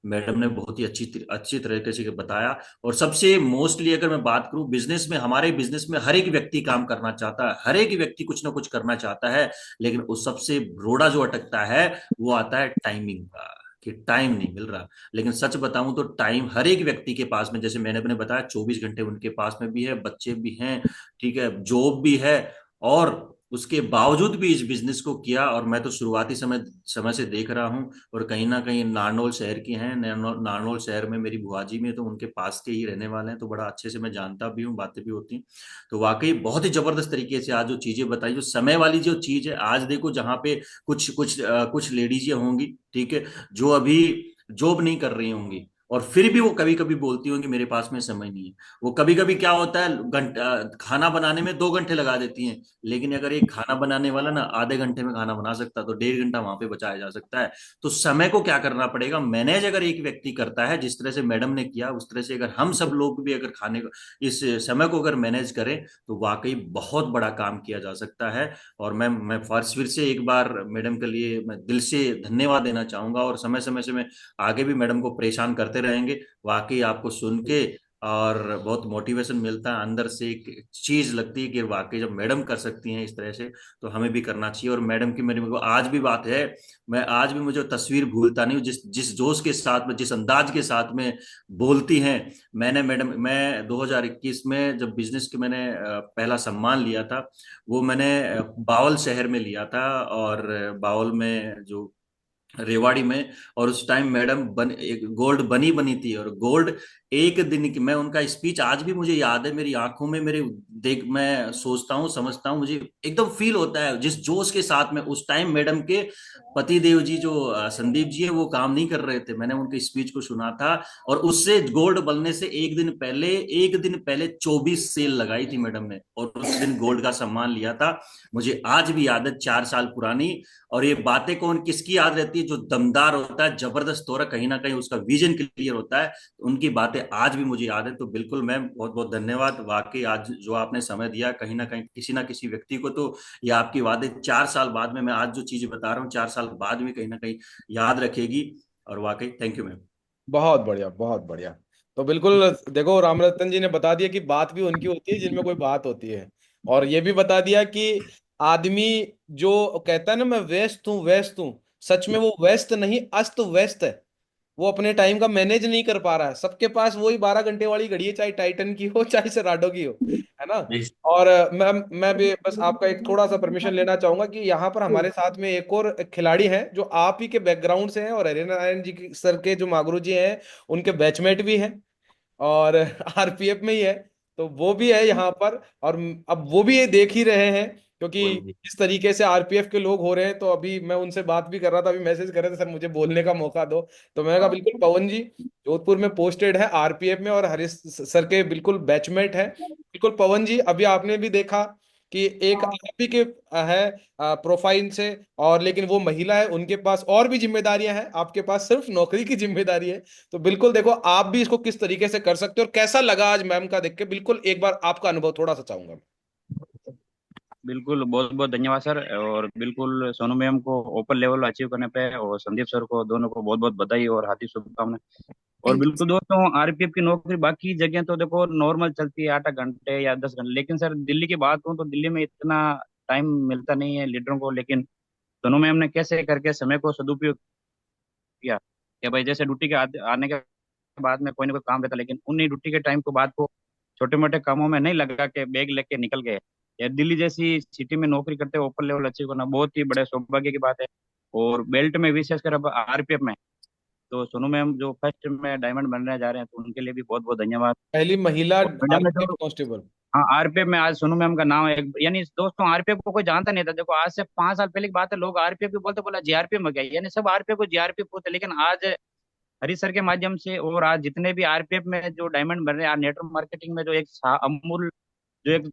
मैडम ने बहुत ही अच्छी अच्छी तरीके से बताया। और सबसे मोस्टली अगर मैं बात करूं, बिजनेस में, हमारे बिजनेस में हर एक व्यक्ति काम करना चाहता है, हर एक व्यक्ति कुछ ना कुछ करना चाहता है, लेकिन उस सबसे रोड़ा जो अटकता है वो आता है टाइमिंग का, कि टाइम नहीं मिल रहा। लेकिन सच बताऊं तो टाइम हर एक व्यक्ति के पास में, जैसे मैंने अपने बताया, 24 घंटे उनके पास में भी है, बच्चे भी हैं, ठीक है, जॉब भी है, और उसके बावजूद भी इस बिजनेस को किया। और मैं तो शुरुआती समय समय से देख रहा हूँ। और कहीं ना कहीं नारनौल शहर की हैं, नारनौल शहर में मेरी बुआ जी में, तो उनके पास के ही रहने वाले हैं, तो बड़ा अच्छे से मैं जानता भी हूँ, बातें भी होती हैं। तो वाकई बहुत ही जबरदस्त तरीके से आज जो चीजें बताई, जो समय वाली जो चीज है, आज देखो जहाँ पे कुछ लेडीज होंगी, ठीक है, जो अभी जॉब नहीं कर रही होंगी, और फिर भी वो कभी कभी बोलती होंगी मेरे पास में समय नहीं है। वो कभी कभी क्या होता है, खाना बनाने में 2 घंटे लगा देती हैं, लेकिन अगर एक खाना बनाने वाला ना आधे घंटे में खाना बना सकता, तो 1.5 घंटा वहां पे बचाया जा सकता है। तो समय को क्या करना पड़ेगा, मैनेज अगर एक व्यक्ति करता है, जिस तरह से मैडम ने किया, उस तरह से अगर हम सब लोग भी अगर खाने को, इस समय को अगर मैनेज करें, तो वाकई बहुत बड़ा काम किया जा सकता है। और मैं फिर से एक बार मैडम के लिए मैं दिल से धन्यवाद देना चाहूंगा। और समय समय से मैं आगे भी मैडम को परेशान करते रहेंगे। वाकई आपको सुन के और बहुत मोटिवेशन मिलता है, अंदर से एक चीज लगती है कि वाकई जब मैडम कर सकती हैं इस तरह से, तो हमें भी करना चाहिए। और मैडम की मेरे को आज भी बात है, मैं आज भी मुझे तस्वीर भूलता नहीं हूँ, जिस जिस जोश के साथ में, जिस अंदाज के साथ में बोलती हैं। मैंने मैडम, मैं 2021 में जब बिजनेस के मैंने पहला सम्मान लिया था, वो मैंने बावल शहर में लिया था, और बावल में जो रेवाड़ी में। और उस टाइम मैडम एक गोल्ड बनी बनी थी, और गोल्ड एक दिन की, मैं उनका स्पीच आज भी मुझे याद है, मेरी आंखों में मेरे देख, मैं सोचता हूँ, समझता हूँ, मुझे एकदम फील होता है जिस जोश के साथ में उस टाइम मैडम के पति देव जी, जो संदीप जी है, वो काम नहीं कर रहे थे, मैंने उनके स्पीच को सुना था। और उससे गोल्ड बनने से एक दिन पहले 24 सेल लगाई थी मैडम ने, और उस दिन गोल्ड का सम्मान लिया था। मुझे आज भी याद है, 4 साल पुरानी। और ये बातें कौन किसकी याद रहती है? जो दमदार होता है, जबरदस्त हो रहा, कहीं ना कहीं उसका विजन क्लियर होता है, तो उनकी बातें आज भी मुझे याद है। तो बिल्कुल मैम, बहुत बहुत धन्यवाद। वाकई आज जो आपने समय दिया, कहीं ना किसी व्यक्ति को तो ये आपकी बातें 4 साल बाद में, मैं आज जो चीजें बता रहा हूँ, 4 साल बाद में कहीं ना कहीं याद रखेगी। और वाकई थैंक यू मैम। बहुत बढ़िया, बहुत बढ़िया। तो बिल्कुल देखो, रामरतन जी ने बता दिया कि बात भी उनकी होती है जिनमें कोई बात होती है। और ये भी बता दिया कि आदमी जो कहता है ना मैं व्यस्त हूँ, सच में वो व्यस्त नहीं, अस्त व्यस्त है। वो अपने टाइम का मैनेज नहीं कर पा रहा है। सबके पास वही 12 घंटे वाली घड़ी है, चाहे टाइटन की हो चाहे सेराडो की हो, है ना। और मैं भी बस आपका एक थोड़ा सा परमिशन लेना चाहूंगा कि यहाँ पर हमारे साथ में एक और खिलाड़ी हैं जो आप ही के बैकग्राउंड से हैं, और हरिनारायण नारायण जी सर के जो मागुरु जी हैं, उनके बैचमेट भी हैं, और आरपीएफ में ही है। तो वो भी है यहाँ पर, और अब वो भी ये देख ही रहे हैं, क्योंकि जी इस तरीके से आरपीएफ के लोग हो रहे हैं। तो अभी मैं उनसे बात भी कर रहा था, अभी मैसेज कर रहे थे, सर मुझे बोलने का मौका दो। तो मैंने कहा बिल्कुल, पवन जी जोधपुर में पोस्टेड है आरपीएफ में, और हरीश सर के बिल्कुल बैचमेट है। बिल्कुल पवन जी, अभी आपने भी देखा कि एक आप ही के है प्रोफाइल से, और लेकिन वो महिला है, उनके पास और भी जिम्मेदारियां हैं, आपके पास सिर्फ नौकरी की जिम्मेदारी है। तो बिल्कुल देखो आप भी इसको किस तरीके से कर सकते हो, और कैसा लगा आज मैम का देख के, बिल्कुल एक बार आपका अनुभव थोड़ा सा चाहूंगा। बिल्कुल, बहुत बहुत धन्यवाद सर। और बिल्कुल सोनू मैम को ओपन लेवल अचीव करने पे, और संदीप सर को, दोनों को बहुत बहुत बधाई और हार्दिक शुभकामनाएं। और थैंक बिल्कुल दोस्तों, आरपीएफ की नौकरी बाकी जगह तो देखो नॉर्मल चलती है, 8 घंटे या 10 घंटे, लेकिन सर दिल्ली की बात करूँ तो दिल्ली में इतना टाइम मिलता नहीं है लीडरों को। लेकिन सोनू मैम ने कैसे करके समय को सदुपयोग किया कि भाई जैसे ड्यूटी के आने के बाद में कोई ना कोई काम रहता, लेकिन उन्हीं ड्यूटी के टाइम के बाद को छोटे मोटे कामों में नहीं लगा के बैग लेके निकल गए। यार दिल्ली जैसी सिटी में नौकरी करते हुए ऊपर लेवल अचीव करना बहुत ही बड़े सौभाग्य की बात है। और बेल्ट में विशेषकर अब आरपीएफ में तो सोनू मैम जो फर्स्ट में डायमंड बनने जा रहे हैं, तो उनके लिए भी बहुत बहुत धन्यवाद। पहली महिला और इंडिया में आरपीएफ जो कांस्टेबल। हाँ आरपीएफ में आज सोनू मैम का नाम है। यानी दोस्तों आरपीएफ को कोई जानता नहीं था। देखो आज से 5 साल पहले की बात है, लोग आरपीएफ को बोलते बोला जीआरपीएफ में गया, यानी सब आरपीएफ को जीआरपीएफ बोलते, लेकिन आज हरी सर के माध्यम से और आज जितने भी आरपीएफ में जो डायमंड बन रहे हैं, नेटवर्क मार्केटिंग में जो एक अमूल जो एक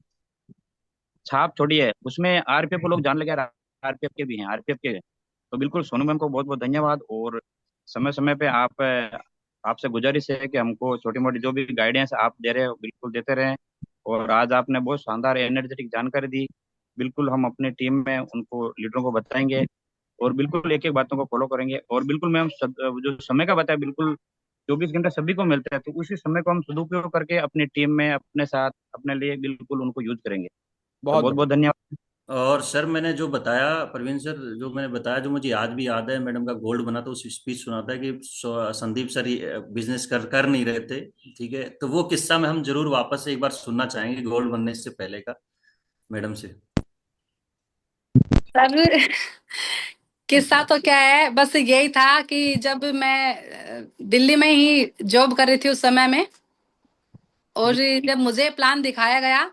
छाप छोड़ी है, उसमें आरपीएफ को लोग जान लगे आरपीएफ के भी हैं, आरपीएफ के। तो बिल्कुल सोनू मैम को बहुत बहुत धन्यवाद। और समय समय पे आपसे गुजारिश है कि हमको छोटी मोटी जो भी गाइडेंस आप दे रहे हो बिल्कुल देते रहें। और आज आपने बहुत शानदार एनर्जेटिक जानकारी दी। बिल्कुल हम अपने टीम में उनको लीडरों को बताएंगे और बिल्कुल एक एक बातों को फॉलो करेंगे। और बिल्कुल मैम जो समय का बताया, बिल्कुल 24 घंटे सभी को मिलता है, तो उसी समय को हम सदुपयोग करके अपनी टीम में अपने साथ अपने लिए बिल्कुल उनको यूज करेंगे। तो बहुत बहुत बहुत धन्यवाद। और सर मैंने जो बताया, प्रवीण सर जो मैंने बताया, जो मुझे आज भी याद है, मैडम का गोल्ड बना, तो उस स्पीच सुना था कि संदीप सर बिजनेस कर नहीं रहे थे। ठीक है, तो वो किस्सा में हम जरूर वापस से एक बार सुनना चाहेंगे गोल्ड बनने से पहले का, मैडम से। सर किस्सा तो क्या है, बस यही था कि जब मैं दिल्ली में ही जॉब कर रही थी उस समय में, और जब मुझे प्लान दिखाया गया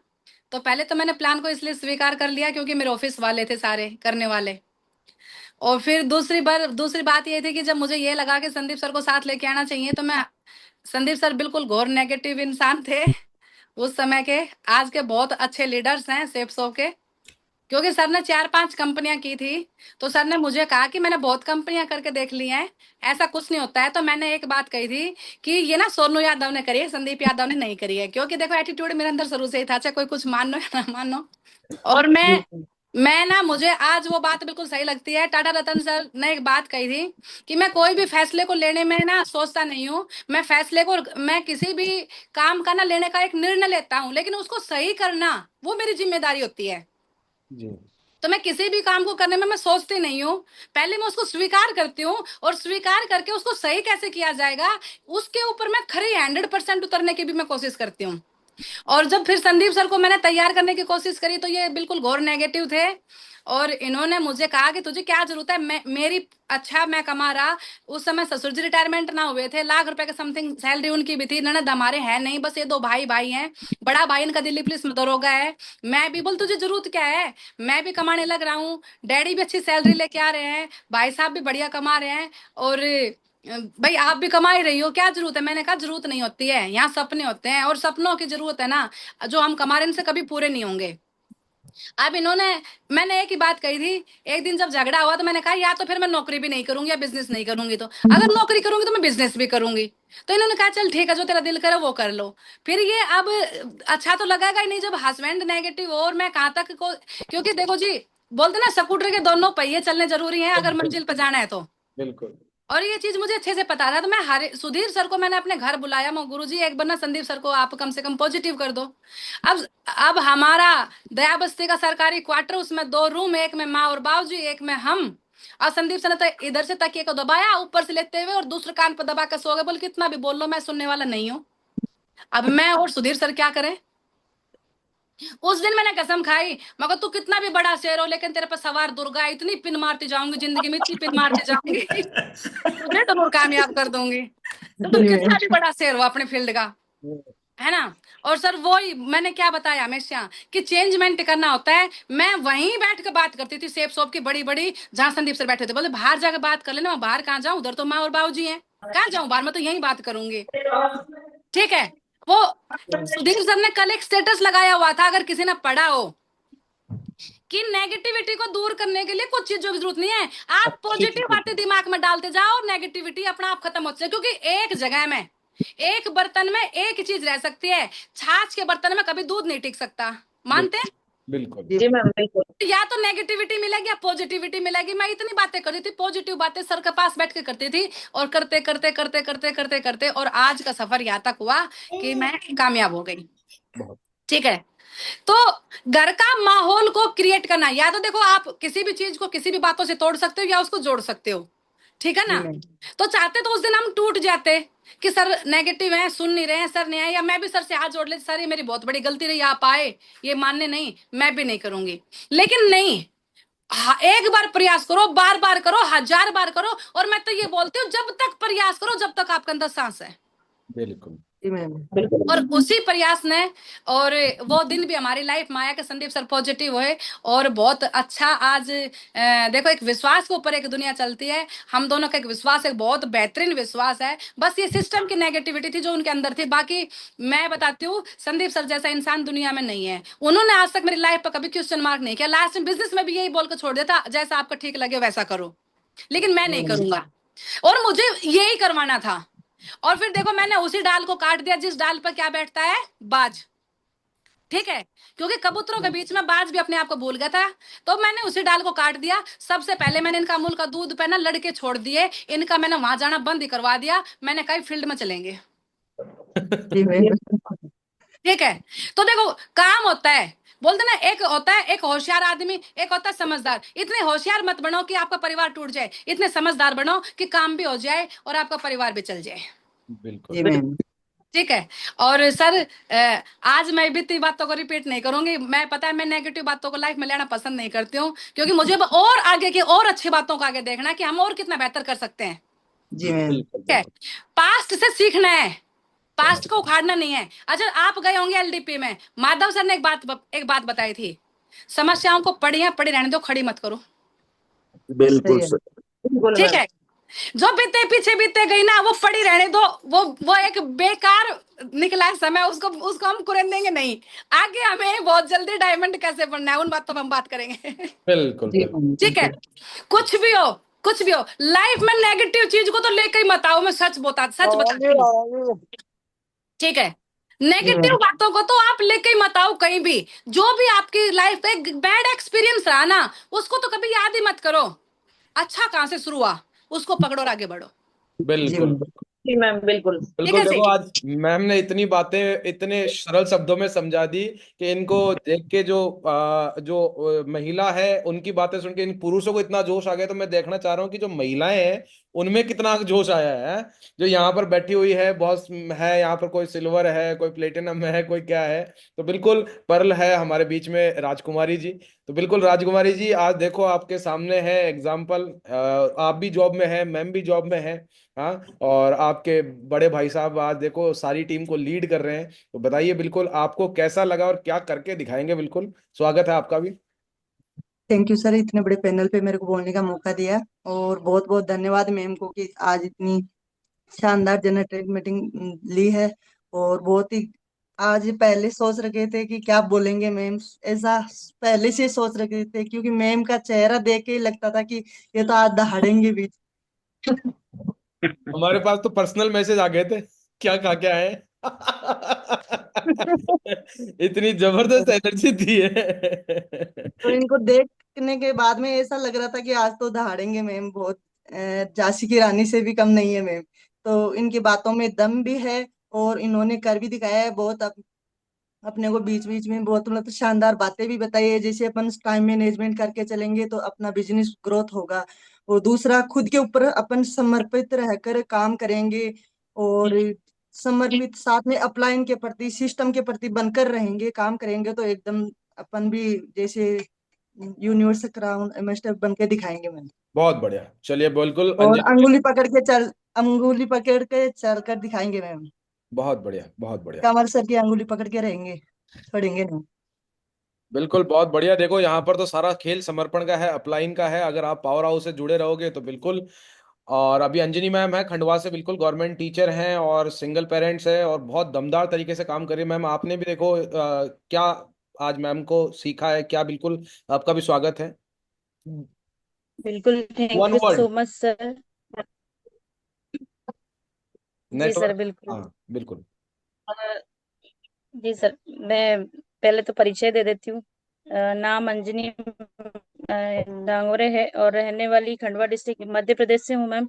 तो पहले तो मैंने प्लान को इसलिए स्वीकार कर लिया क्योंकि मेरे ऑफिस वाले थे सारे करने वाले। और फिर दूसरी बात ये थी कि जब मुझे ये लगा कि संदीप सर को साथ लेके आना चाहिए, तो मैं संदीप सर बिल्कुल घोर नेगेटिव इंसान थे उस समय के। आज के बहुत अच्छे लीडर्स हैं सेप्सो के, क्योंकि सर ने 4-5 कंपनियां की थी। तो सर ने मुझे कहा कि मैंने बहुत कंपनियां करके देख ली हैं, ऐसा कुछ नहीं होता है। तो मैंने एक बात कही थी कि ये ना सोनू यादव ने करी है, संदीप यादव ने नहीं करी है। क्योंकि देखो एटीट्यूड मेरे अंदर शुरू से ही था, चाहे कोई कुछ मानो या ना मानो। और मैं ना, मुझे आज वो बात बिल्कुल सही लगती है। टाटा रतन सर ने एक बात कही थी कि मैं कोई भी फैसले को लेने में ना सोचता नहीं हूँ। मैं किसी भी काम का ना लेने का एक निर्णय लेता हूँ, लेकिन उसको सही करना वो मेरी जिम्मेदारी होती है। जी। तो मैं किसी भी काम को करने में मैं सोचती नहीं हूँ, पहले मैं उसको स्वीकार करती हूँ, और स्वीकार करके उसको सही कैसे किया जाएगा उसके ऊपर मैं खरी 100% उतरने की भी मैं कोशिश करती हूँ। और जब फिर संदीप सर को मैंने तैयार करने की कोशिश करी तो ये बिल्कुल घोर नेगेटिव थे। और इन्होंने मुझे कहा कि तुझे क्या जरूरत है, मैं कमा रहा। उस समय ससुर जी रिटायरमेंट ना हुए थे, लाख रुपए के समथिंग सैलरी उनकी भी थी। ननद हमारे है नहीं, बस ये 2 भाई हैं। बड़ा भाई इनका दिल्ली पुलिस में दरोगा है। मैं भी बोल तुझे जरूरत क्या है, मैं भी कमाने लग रहा हूँ, डैडी भी अच्छी सैलरी लेके आ रहे हैं, भाई साहब भी बढ़िया कमा रहे हैं, और भाई आप भी कमा ही रही हो, क्या जरूरत है। मैंने कहा जरूरत नहीं होती है, यहाँ सपने होते हैं, और सपनों की जरूरत है ना, जो हम कमा रहे हैं इनसे कभी पूरे नहीं होंगे। अब मैंने एक ही बात कही थी। एक दिन जब झगड़ा हुआ तो मैंने कहा या तो फिर मैं नौकरी भी नहीं करूंगी या बिजनेस नहीं करूंगी, तो अगर नौकरी करूंगी तो मैं बिजनेस भी करूंगी। तो इन्होंने कहा चल ठीक है, जो तेरा दिल करे वो कर लो। फिर ये अब अच्छा तो लगेगा ही नहीं जब हस्बैंड नेगेटिव हो, और मैं कहाँ तक को, क्योंकि देखो जी, बोलते ना स्कूटर के दोनों पहिए चलने जरूरी हैं अगर मंजिल पर जाना है तो। बिल्कुल। और ये चीज मुझे अच्छे से पता था। तो मैं सुधीर सर को मैंने अपने घर बुलाया, मैं गुरुजी एक बार ना संदीप सर को आप कम से कम पॉजिटिव कर दो। अब हमारा दया बस्ती का सरकारी क्वार्टर, उसमें 2 रूम, एक में माँ और बाबूजी, एक में हम। और संदीप सर ने तो इधर से तकिए को दबाया ऊपर से लेते हुए, और दूसरे कान पर दबा कर सो गए, बोल कितना भी बोल लो मैं सुनने वाला नहीं हूँ। अब मैं और सुधीर सर क्या करें। उस दिन मैंने कसम खाई, मगर तू कितना भी बड़ा शेर हो, लेकिन तेरे पर सवार दुर्गा, इतनी पिन मारती जाऊंगी जिंदगी में, इतनी पिन मारती जाऊंगी तुझे जरूर कामयाब कर दूंगी। तो तुम कितना भी बड़ा शेर हो अपने फील्ड का, है ना। और सर वही मैंने क्या बताया हमेशा कि चेंजमेंट करना होता है। मैं वहीं बैठ कर बात करती थी सेप शॉप की बड़ी बड़ी, जहां संदीप सर बैठे थे। बोले बाहर जाकर बात कर लेना। मैं बाहर कहाँ जाऊं, उधर तो माँ और बाबूजी हैं, कहाँ जाऊं बाहर, मैं तो यहीं बात करूंगी। ठीक है। वो सुधीर सर ने कल एक स्टेटस लगाया हुआ था, अगर किसी ने पढ़ा हो, कि नेगेटिविटी को दूर करने के लिए कुछ चीजों की जरूरत नहीं है, आप पॉजिटिव बातें दिमाग में डालते जाओ और नेगेटिविटी अपना आप खत्म होती है। क्योंकि एक जगह में, एक बर्तन में एक चीज रह सकती है, छाछ के बर्तन में कभी दूध नहीं टिक सकता, मानते हैं। बिल्कुल। जी मैम बिल्कुल। या तो नेगेटिविटी मिलेगी या पॉजिटिविटी मिलेगी। मैं इतनी बातें करती थी, पॉजिटिव बातें सर के पास बैठ के करती थी, और करते करते करते करते करते करते और आज का सफर यहाँ तक हुआ कि मैं कामयाब हो गई। ठीक है। तो घर का माहौल को क्रिएट करना, या तो देखो आप किसी भी चीज को किसी भी बातों से तोड़ सकते हो या उसको जोड़ सकते हो। ठीक है जी ना। मैम। तो चाहते तो उस दिन हम टूट जाते कि सर नेगेटिव है, सुन नहीं रहे हैं, सर नहीं आए, या मैं भी सर से हाथ जोड़ लेती, सर ये मेरी बहुत बड़ी गलती रही, आप आए, ये मानने नहीं, मैं भी नहीं करूंगी। लेकिन नहीं, एक बार प्रयास करो, बार बार करो, 1000 बार करो, और मैं तो ये बोलती हूँ जब तक प्रयास करो जब तक आपके अंदर सांस है। बिल्कुल। जी मैम। और उसी प्रयास ने, और वो दिन भी हमारी लाइफ में आया कि संदीप सर पॉजिटिव हुए, और बहुत अच्छा आज देखो, एक विश्वास के ऊपर एक दुनिया चलती है, हम दोनों का एक विश्वास, एक बहुत बेहतरीन विश्वास है। बस ये सिस्टम की नेगेटिविटी थी जो उनके अंदर थी। बाकी मैं बताती हूँ, संदीप सर जैसा इंसान दुनिया में नहीं है। उन्होंने आज तक मेरी लाइफ पर कभी क्वेश्चन मार्क नहीं किया। लास्ट में बिजनेस में भी यही बोल कर छोड़ दिया था, जैसा आपको ठीक लगे वैसा करो, लेकिन मैं नहीं करूंगा, और मुझे यही करवाना था। और फिर देखो, मैंने उसी डाल को काट दिया जिस डाल पर क्या बैठता है, बाज। ठीक है, क्योंकि कबूतरों के बीच में बाज भी अपने आप को भूल गया था, तो मैंने उसी डाल को काट दिया। सबसे पहले मैंने इनका अमूल का दूध पे ना लड़के छोड़ दिए, इनका मैंने वहां जाना बंद ही करवा दिया। मैंने कहा फील्ड में चलेंगे। जी मैम। ठीक है, तो देखो काम होता है, बोलते ना, एक होता है एक होशियार आदमी, एक होता है समझदार। इतने होशियार मत बनो कि आपका परिवार टूट जाए, इतने समझदार बनो कि काम भी हो जाए और आपका परिवार भी चल जाए। बिल्कुल। जी मैम। ठीक है। और सर आज मैं भी इतनी बातों को रिपीट नहीं करूंगी। मैं, पता है, मैं नेगेटिव बातों को लाइफ में लेना पसंद नहीं करती हूँ, क्योंकि मुझे अब और आगे की और अच्छी बातों को आगे देखना है कि हम और कितना बेहतर कर सकते हैं। जी मैम। बिल्कुल ठीक है, बिल्कुल। पास्ट से सीखना है, पास्ट को उखाड़ना नहीं है। अच्छा, आप गए होंगे एलडीपी में, माधव सर ने एक बात बताई थी, समस्याओं को पड़ी रहने दो, खड़ी मत करो। बिल्कुल सही है। सर। बिल्कुल ठीक मैम। है, जो बीते पीछे बीते गई ना, वो पड़ी रहने दो। वो एक बेकार निकला है समय, उसको उसको हम कुरेदेंगे नहीं। आगे हमें बहुत जल्दी डायमंड कैसे बनना है, उन बातों पर हम बात करेंगे। बिल्कुल जी बिल्कुल। मैम। ठीक है, बिल्कुल। कुछ भी हो, कुछ भी हो, लाइफ में नेगेटिव चीज को तो लेकर ही मत आओ, मैं सच बताती हूँ। ठीक है, जी नेगेटिव मैम। बातों को तो आप लेके ही मत आओ कहीं भी। जो भी आपकी लाइफ में एक बैड एक्सपीरियंस रहा ना, उसको तो कभी याद ही मत करो। अच्छा कहां से शुरू हुआ, उसको पकड़ो और आगे बढ़ो। जी बिल्कुल मैम। जी मैम, बिल्कुल। ठीक बिल्कुल। है देखो जी। आज मैम ने इतनी बातें इतने सरल शब्दों में समझा दी कि इनको देख के जो महिला है उनकी बातें सुन के इन पुरुषों को इतना जोश आ गया। तो मैं देखना चाह रहा हूँ कि जो महिलाएं हैं उनमें कितना जोश आया है। जो यहाँ पर बैठी हुई है, बहुत है यहाँ पर, कोई सिल्वर है, कोई प्लेटिनम है, कोई क्या है। तो बिल्कुल पर्ल है हमारे बीच में, राजकुमारी जी। तो बिल्कुल राजकुमारी जी, आज देखो आपके सामने है एग्जाम्पल। आप भी जॉब में है, मैम भी जॉब में है। हाँ, और आपके बड़े भाई साहब आज देखो सारी टीम को लीड कर रहे हैं। तो बताइए बिल्कुल आपको कैसा लगा और क्या करके दिखाएंगे। बिल्कुल स्वागत है आपका भी। थैंक यू सर, इतने बड़े पैनल पे मेरे को बोलने का मौका दिया। और बहुत बहुत धन्यवाद मैम को कि आज इतनी शानदार जनरेटिव मीटिंग ली है। और बहुत ही आज पहले सोच रखे थे कि क्या बोलेंगे मैम, ऐसा पहले से सोच रखे थे, क्योंकि मैम का चेहरा देख के ही लगता था कि ये तो आज दहाड़ेंगे भी। हमारे पास तो पर्सनल मैसेज आ गए थे, क्या खा के आए हैं? इतनी जबरदस्त एनर्जी दी है। तो इनको देखने के बाद में ऐसा लग रहा था कि आज तो दहाड़ेंगे मैम, बहुत झांसी की रानी से भी कम नहीं है मैम। तो इनकी बातों में दम भी है और इन्होंने कर भी दिखाया है बहुत। अपने को बीच बीच में बहुत मतलब शानदार बातें भी बताई है, जैसे अपन टाइम मैनेजमेंट करके चलेंगे तो अपना बिजनेस ग्रोथ होगा। और दूसरा, खुद के ऊपर अपन समर्पित रहकर काम करेंगे और समर्पित साथ में अपलाइन के प्रति, सिस्टम के प्रति बनकर रहेंगे, काम करेंगे तो एकदम अपन भी जैसे यूनिवर्स क्राउन मास्टर बन के दिखाएंगे मैम। बहुत बढ़िया, चलिए बिल्कुल और अंजलि। अंगुली पकड़ के चल कर दिखाएंगे मैम। बहुत बढ़िया, बहुत बढ़िया। कमल सर की अंगुली पकड़ के रहेंगे, छोड़ेंगे नहीं। बिल्कुल बहुत बढ़िया। देखो यहाँ पर तो सारा खेल समर्पण का है, अपलाइन का है। अगर आप पावर हाउस से जुड़े रहोगे तो बिल्कुल। और अभी अंजनी मैम है खंडवा से, बिल्कुल गवर्नमेंट टीचर हैं और सिंगल पेरेंट्स है और बहुत दमदार तरीके से काम कर रही है। मैम आपने भी देखो क्या आज मैम को सीखा है क्या। बिल्कुल आपका भी स्वागत है। बिल्कुल, thank one you word. So much sir. जी सर, नेटवर्क। बिल्कुल। हाँ बिल्कुल। अ, जी सर, मैं पहले तो परिचय दे देती हूँ। नाम अंजनी डांगोरे है और रहने वाली खंडवा डिस्ट्रिक्ट मध्य प्रदेश से हूँ मैम।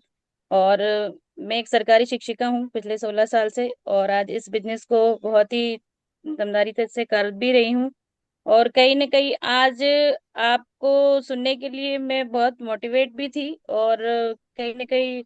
और मैं एक सरकारी शिक्षिका हूँ पिछले 16 साल से, और आज इस बिजनेस को बहुत ही दमदारी से कर भी रही हूँ। और कहीं न कहीं आज आपको सुनने के लिए मैं बहुत मोटिवेट भी थी, और कहीं न कहीं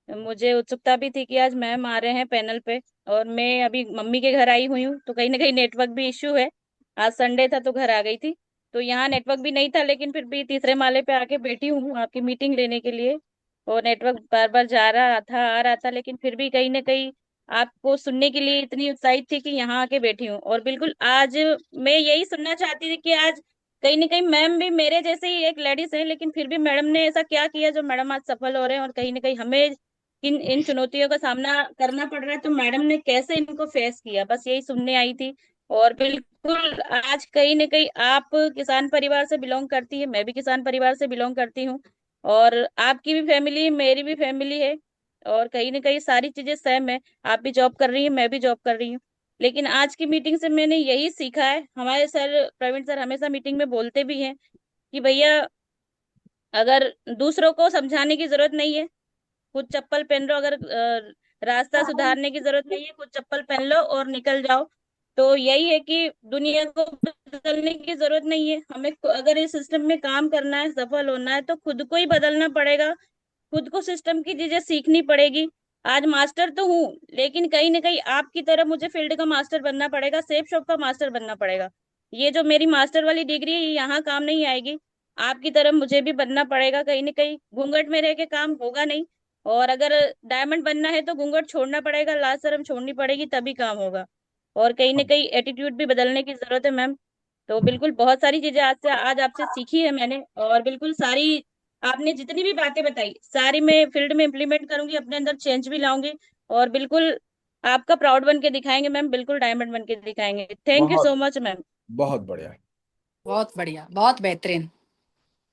मुझे उत्सुकता भी थी कि आज मैम आ रहे हैं पैनल पे, और मैं अभी मम्मी के घर आई हुई हूँ, तो कहीं न कहीं नेटवर्क भी इश्यू है। आज संडे था तो घर आ गई थी, तो यहाँ नेटवर्क भी नहीं था, लेकिन फिर भी तीसरे माले पे आके बैठी हूँ आपकी मीटिंग लेने के लिए। और नेटवर्क बार-बार जा रहा था, आ रहा था, लेकिन फिर भी कहीं न कहीं आपको सुनने के लिए इतनी उत्साहित थी कि यहाँ आके बैठी हूँ। और बिल्कुल आज मैं यही सुनना चाहती थी कि आज कहीं न कहीं मैम भी मेरे जैसे ही एक लेडीज़ हैं, लेकिन फिर भी मैडम ने ऐसा क्या किया जो मैडम आज सफल हो रहे हैं, और कहीं न कहीं हमें इन इन चुनौतियों का सामना करना पड़ रहा है, तो मैडम ने कैसे इनको फेस किया, बस यही सुनने आई थी। और बिल्कुल आज कहीं न कहीं आप किसान परिवार से बिलॉन्ग करती है, मैं भी किसान परिवार से बिलॉन्ग करती हूँ, और आपकी भी फैमिली, मेरी भी फैमिली है, और कहीं न कहीं सारी चीज़ें सेम है। आप भी जॉब कर रही हैं, मैं भी जॉब कर रही हूँ। लेकिन आज की मीटिंग से मैंने यही सीखा है, हमारे सर प्रवीण सर हमेशा मीटिंग में बोलते भी हैं कि भैया, अगर दूसरों को समझाने की ज़रूरत नहीं है, खुद चप्पल पहन लो, अगर रास्ता सुधारने की जरूरत नहीं है, खुद चप्पल पहन लो और निकल जाओ। तो यही है कि दुनिया को बदलने की जरूरत नहीं है, हमें अगर इस सिस्टम में काम करना है, सफल होना है, तो खुद को ही बदलना पड़ेगा, खुद को सिस्टम की चीजें सीखनी पड़ेगी। आज मास्टर तो हूँ, लेकिन कहीं ना कहीं आपकी तरह मुझे फील्ड का मास्टर बनना पड़ेगा, सेफ शॉप का मास्टर बनना पड़ेगा। ये जो मेरी मास्टर वाली डिग्री है, ये यहाँ काम नहीं आएगी, आपकी तरह मुझे भी बनना पड़ेगा। कहीं ना कहीं घूंघट में रह के काम होगा नहीं, और अगर डायमंड बनना है तो घूंघट छोड़ना पड़ेगा, लाज शर्म छोड़नी पड़ेगी, तभी काम होगा। और कहीं ना कहीं एटीट्यूड भी बदलने की जरूरत है मैम। तो बिल्कुल बहुत सारी चीजें आज आपसे सीखी है मैंने, और बिल्कुल सारी आपने जितनी भी बातें बताई, सारी मैं फील्ड में इम्प्लीमेंट करूंगी, अपने अंदर चेंज भी लाऊंगी, और बिल्कुल आपका प्राउड बन के दिखाएंगे मैम, बिल्कुल डायमंड बन के दिखाएंगे। थैंक यू बहुत सो मच मैम। बहुत बढ़िया। बहुत बढ़िया, बहुत बेहतरीन।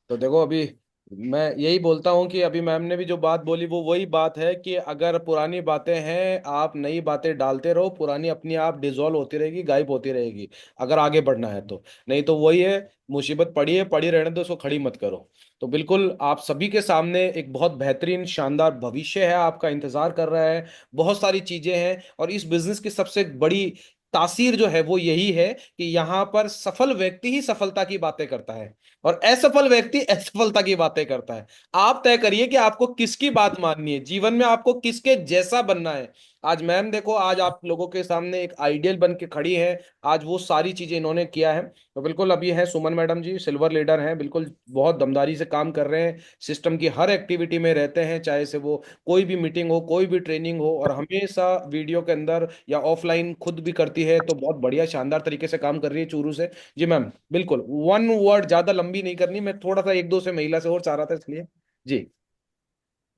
तो देखो अभी मैं यही बोलता हूँ कि अभी मैम ने भी जो बात बोली वो वही बात है कि अगर पुरानी बातें हैं, आप नई बातें डालते रहो, पुरानी अपनी आप डिजोल्व होती रहेगी, गायब होती रहेगी, अगर आगे बढ़ना है तो। नहीं तो वही है, मुसीबत पड़ी है, पड़ी रहने दो, उसको खड़ी मत करो। तो बिल्कुल आप सभी के सामने एक बहुत बेहतरीन शानदार भविष्य है, आपका इंतजार कर रहा है। बहुत सारी चीजें हैं, और इस बिजनेस की सबसे बड़ी तासीर जो है वो यही है कि यहाँ पर सफल व्यक्ति ही सफलता की बातें करता है, और असफल व्यक्ति असफलता की बातें करता है। आप तय करिए कि आपको किसकी बात माननी है, जीवन में आपको किसके जैसा बनना है। आज मैम देखो, आज आप लोगों के सामने एक आइडियल बन के खड़ी है। आज वो सारी चीजें इन्होंने किया है। तो बिल्कुल अभी है सुमन मैडम जी, सिल्वर लीडर हैं, बिल्कुल बहुत दमदारी से काम कर रहे हैं, सिस्टम की हर एक्टिविटी में रहते हैं, चाहे से वो कोई भी मीटिंग हो, कोई भी ट्रेनिंग हो, और हमेशा वीडियो के अंदर या ऑफलाइन खुद भी करती है। तो बहुत बढ़िया शानदार तरीके से काम कर रही है चूरू से। जी मैम बिल्कुल, वन वर्ड, ज्यादा लंबी नहीं करनी, मैं थोड़ा सा एक दो से महिला से और चाह रहा था इसलिए। जी,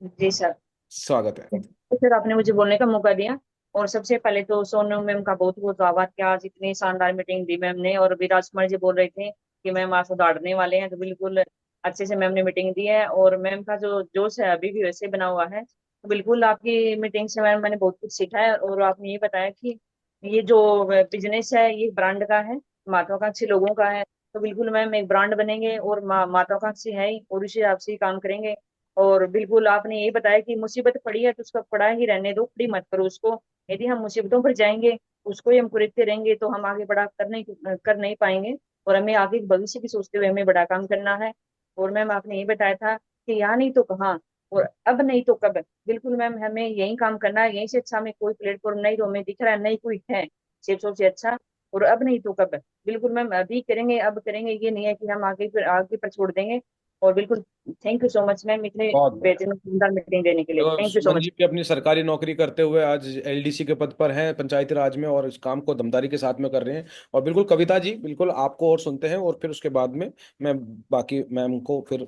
जी सर। स्वागत है। तो सर आपने मुझे बोलने का मौका दिया, और सबसे पहले तो सोनू मैम का बहुत बहुत आभार कि आज इतनी शानदार मीटिंग दी मैम ने। और विराज कुमार जी बोल रहे थे कि मैम आज उतारने वाले हैं, तो बिल्कुल अच्छे से मैम ने मीटिंग दी है, और मैम का जो जोश है अभी भी वैसे बना हुआ है। तो बिल्कुल आपकी मीटिंग से मैम मैंने बहुत कुछ सीखा है, और आपने ये बताया कि ये जो बिजनेस है ये ब्रांड का है, महत्वाकांक्षी लोगों का है। तो बिल्कुल मैम एक ब्रांड बनेंगे, और महत्वाकांक्षी है ही, और उसी आपसे ही काम करेंगे। और बिल्कुल आपने ये बताया कि मुसीबत पड़ी है तो उसका पड़ा ही रहने दो, खड़ी मत करो उसको। यदि हम मुसीबतों पर जाएंगे, उसको ही हम कुरेदते रहेंगे, तो हम आगे बड़ा कर नहीं पाएंगे। और हमें आगे के भविष्य की सोचते हुए हमें बड़ा काम करना है। और मैम आपने ये बताया था कि यहाँ नहीं तो कहाँ, और अब नहीं तो कब। बिल्कुल मैम हमें यही काम करना है, यहीं से अच्छा हमें कोई प्लेटफॉर्म नहीं तो हमें दिख रहा है, नहीं कोई है सिर्फ सबसे अच्छा। और अब नहीं तो कब, बिल्कुल मैम अभी करेंगे, अब करेंगे, ये नहीं है कि हम आगे पर छोड़ देंगे। और बिल्कुल thank you so much ma'am, इतने बहुत बढ़िया। बेहतरीन शानदार मीटिंग देने के लिए देखो thank you so Suman much. जी भी अपनी सरकारी नौकरी करते हुए आज एलडीसी के पद पर हैं पंचायती राज में, और इस काम को दमदारी के साथ में कर रहे हैं। और बिल्कुल कविता जी, बिल्कुल आपको और सुनते हैं, और फिर उसके बाद में मैं बाकी मैम को फिर।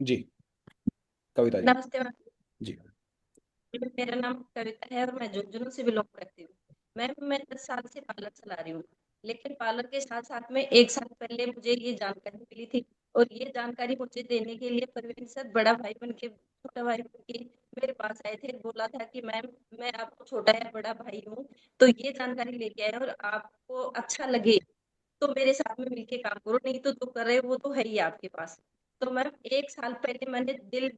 जी कविता जी। नमस्ते मैम। जी मेरा नाम कविता है और मैं झुंझुनू से बिलोंग करती हूँ। मैं 10 साल से पार्लर चला रही हूँ, लेकिन पार्लर के साथ साथ में 1 साल पहले मुझे ये जानकारी मिली थी, और ये जानकारी मुझे देने के लिए परवीन सर बड़ा भाई बन के, छोटा भाई बन के मेरे पास आए थे। बोला था कि मैम मैं आपको छोटा या बड़ा भाई हूँ, तो ये जानकारी लेके आए, और आपको अच्छा लगे तो मेरे साथ में मिलके काम करो, नहीं तो जो कर रहे हो वो तो है ही आपके पास। तो मैम 1 साल पहले मैंने दिल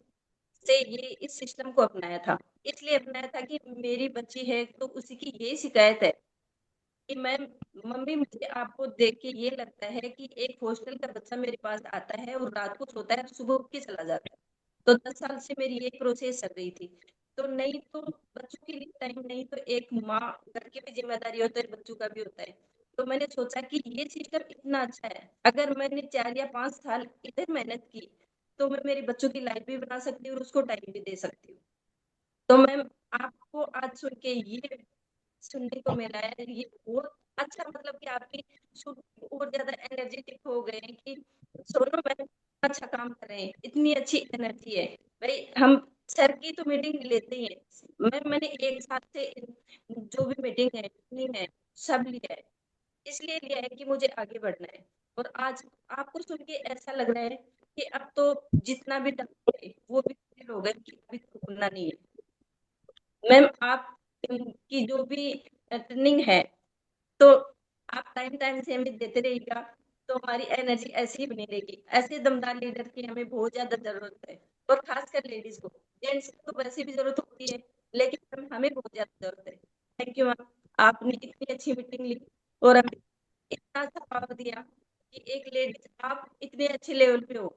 से ये इस सिस्टम को अपनाया था, इसलिए अपनाया था कि मेरी बच्ची है तो उसी की यही शिकायत है कि मैम मम्मी मुझे आपको देख के ये लगता है कि एक हॉस्टल का बच्चा मेरे पास आता है और रात को सोता है, सुबह उठ के चला जाता है। तो 10 साल से मेरी ये प्रोसेस चल रही थी। तो नहीं तो बच्चों के लिए टाइम नहीं तो एक माँ, घर की भी जिम्मेदारी होता है, बच्चों का भी होता है। तो मैंने सोचा कि ये सिस्टम इतना अच्छा है, अगर मैंने 4 या 5 साल इधर मेहनत की तो मैं मेरे बच्चों की लाइफ भी बना सकती हूँ और उसको टाइम भी दे सकती हूँ। तो मैम आपको आज सुन के ये सुनने को मिला है, ये बहुत अच्छा, मतलब कि आपकी सुन के और ज्यादा एनर्जेटिक हो गए हैं कि सोनू मैम अच्छा काम कर रहे हैं, इतनी अच्छी एनर्जी है। भाई हम सर की तो मीटिंग लेते ही है मैम, मैंने एक साथ से जो भी मीटिंग है जितनी है सब लिया है, इसलिए लिया है कि मुझे आगे बढ़ना है। और आज आपको सुन के ऐसा लग रहा है कि अब तो जितना भी डर है वो भी feel हो गए कि अभी तो रुकना नहीं है। मैम आप की जो भी ट्रेनिंग है तो आप टाइम टाइम से हमें देते रहिएगा, तो हमारी एनर्जी ऐसी ही बनी रहेगी। ऐसे दमदार लीडर की हमें बहुत ज्यादा जरूरत है, और खासकर लेडीज को। जेंट्स को तो वैसे भी जरूरत होती है, लेकिन हमें बहुत ज्यादा जरूरत है। थैंक यू मैम, आपने इतनी अच्छी मीटिंग ली और हमें इतना अच्छा पावर दिया कि एक लेडीज आप इतने अच्छे लेवल पे हो,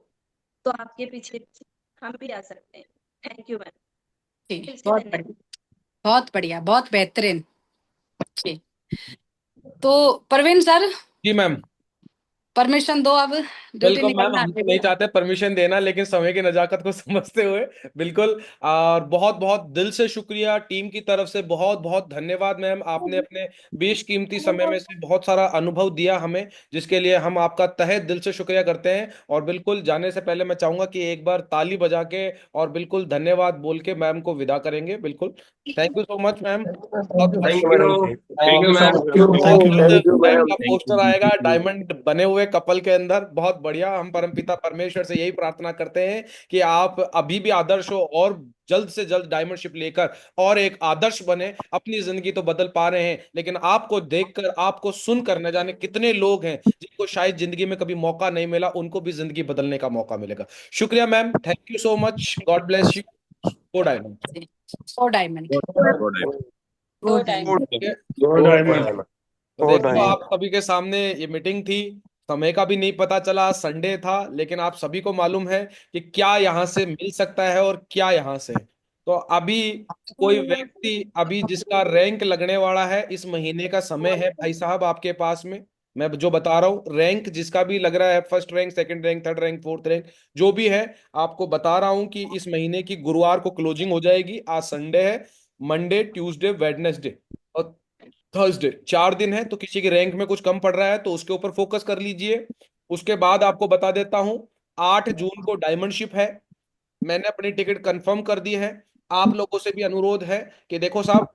तो आपके पीछे पीछे हम भी आ सकते हैं। थैंक यू मैम, जी, दिल से बहुत धन्यवाद। बढ़िया, बहुत बढ़िया, बहुत बेहतरीन। जी, तो परवीन सर जी मैम। परमिशन दो, अब ड्यूटी बिल्कुल मैम, निकलना हम तो है। नहीं चाहते परमिशन देना, लेकिन समय की नजाकत को समझते हुए बिल्कुल। और बहुत बहुत दिल से शुक्रिया, टीम की तरफ से बहुत बहुत धन्यवाद मैम। आपने अपने बेशकीमती समय में से बहुत सारा अनुभव दिया हमें, जिसके लिए हम आपका तहे दिल से शुक्रिया करते हैं। और बिल्कुल जाने से पहले मैं चाहूंगा कि एक बार ताली बजा के और बिल्कुल धन्यवाद बोल के मैम को विदा करेंगे। बिल्कुल, thank you so much ma'am, बहुत बहुत थैंक यू शुक्रिया। मैडम, थैंक और यू मैम, बहुत थैंक यू मैम मैम। का पोस्टर आएगा डायमंड बने हुए कपल के अंदर, बहुत बढ़िया। हम परमपिता परमेश्वर से यही प्रार्थना करते हैं कि आप अभी भी आदर्श हो और जल्द से जल्द डायमंड शिप लेकर और एक आदर्श बने। अपनी जिंदगी तो बदल पा रहे हैं, लेकिन आपको देखकर, आपको सुनकर न जाने कितने लोग हैं जिनको शायद जिंदगी में कभी मौका नहीं मिला, उनको भी जिंदगी बदलने का मौका मिलेगा। शुक्रिया ma'am, thank you so much, god bless you. Go diamond. Oh diamond, वो टाइम। गो डायमंड, तो गो देखो, डायमंड। आप सभी के सामने ये मीटिंग थी। समय का भी नहीं पता चला, संडे था, लेकिन आप सभी को मालूम है कि क्या यहाँ से मिल सकता है और क्या यहाँ से। तो अभी कोई व्यक्ति, अभी जिसका रैंक लगने वाला है, इस महीने का समय है भाई साहब आपके पास में। मैं जो बता रहा हूँ, रैंक जिसका भी लग रहा है, first rank, second rank, third rank, fourth rank, जो भी है, आपको बता रहा हूँ कि इस महीने की गुरुवार को क्लोजिंग हो जाएगी। आज संडे है, मंडे, ट्यूसडे, वेडनेसडे और थर्सडे, 4 दिन है। तो किसी की रैंक में कुछ कम पड़ रहा है तो उसके ऊपर फोकस कर लीजिए। उसके बाद आपको बता देता हूं, 8 जून को डायमंड शिप है। मैंने अपनी टिकट कंफर्म कर दी है। आप लोगों से भी अनुरोध है कि देखो साहब,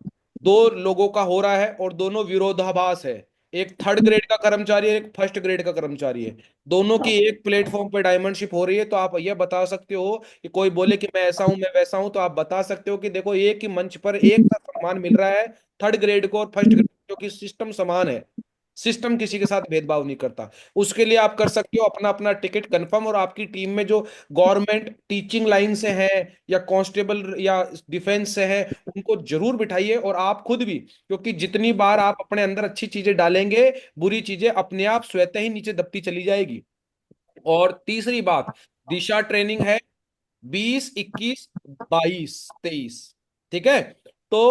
2 लोगों का हो रहा है और दोनों विरोधाभास है। एक थर्ड ग्रेड का कर्मचारी है, एक फर्स्ट ग्रेड का कर्मचारी है। दोनों की एक प्लेटफॉर्म पे डायमंडशिप हो रही है। तो आप यह बता सकते हो कि कोई बोले कि मैं ऐसा हूं, मैं वैसा हूं, तो आप बता सकते हो कि देखो, एक ही मंच पर एक सा सम्मान मिल रहा है, थर्ड ग्रेड को और फर्स्ट ग्रेड, क्योंकि सिस्टम समान है। सिस्टम किसी के साथ भेदभाव नहीं करता। उसके लिए आप कर सकते हो अपना अपना टिकट कंफर्म। और आपकी टीम में जो गवर्नमेंट टीचिंग लाइन से है या कांस्टेबल या डिफेंस से है, उनको जरूर बिठाइए। और आप खुद भी, क्योंकि जितनी बार आप अपने अंदर अच्छी चीजें डालेंगे, बुरी चीजें अपने आप स्वतः ही नीचे दबती चली जाएगी। और तीसरी बात, दिशा ट्रेनिंग है 20, 21, 22, 23, ठीक है। तो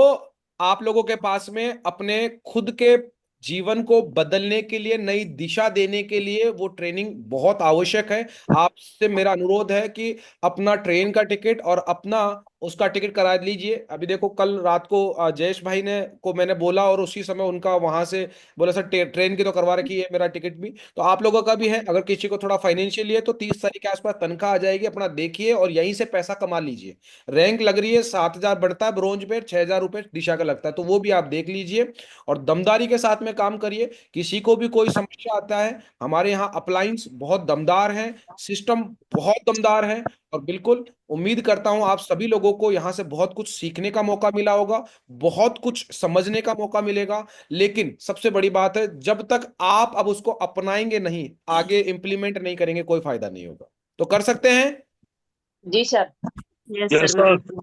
आप लोगों के पास में अपने खुद के जीवन को बदलने के लिए, नई दिशा देने के लिए वो ट्रेनिंग बहुत आवश्यक है। आपसे मेरा अनुरोध है कि अपना ट्रेन का टिकट और अपना उसका टिकट करा लीजिए। अभी देखो, कल रात को जयेश भाई ने को मैंने बोला और उसी समय उनका वहां से बोला, सर ट्रेन की तो करवा रखी है, मेरा टिकट भी। तो आप लोगों का भी है। अगर किसी को थोड़ा फाइनेंशियल है तो 30 तारीख के आसपास तनख्वाह आ जाएगी, अपना देखिए और यहीं से पैसा कमा लीजिए। रैंक लग रही है, 7,000 बढ़ता है ब्रोंज पे, 6,000 रुपये दिशा का लगता है, तो वो भी आप देख लीजिए। और दमदारी के साथ में काम करिए। किसी को भी कोई समस्या आता है, हमारे यहाँ अप्लायंस बहुत दमदार है, सिस्टम बहुत दमदार है। और बिल्कुल उम्मीद करता हूं आप सभी लोगों को यहां से बहुत कुछ सीखने का मौका मिला होगा, बहुत कुछ समझने का मौका मिलेगा। लेकिन सबसे बड़ी बात है, जब तक आप अब उसको अपनाएंगे नहीं, आगे इंप्लीमेंट नहीं करेंगे, कोई फायदा नहीं होगा। तो कर सकते हैं। जी सर। Yes sir.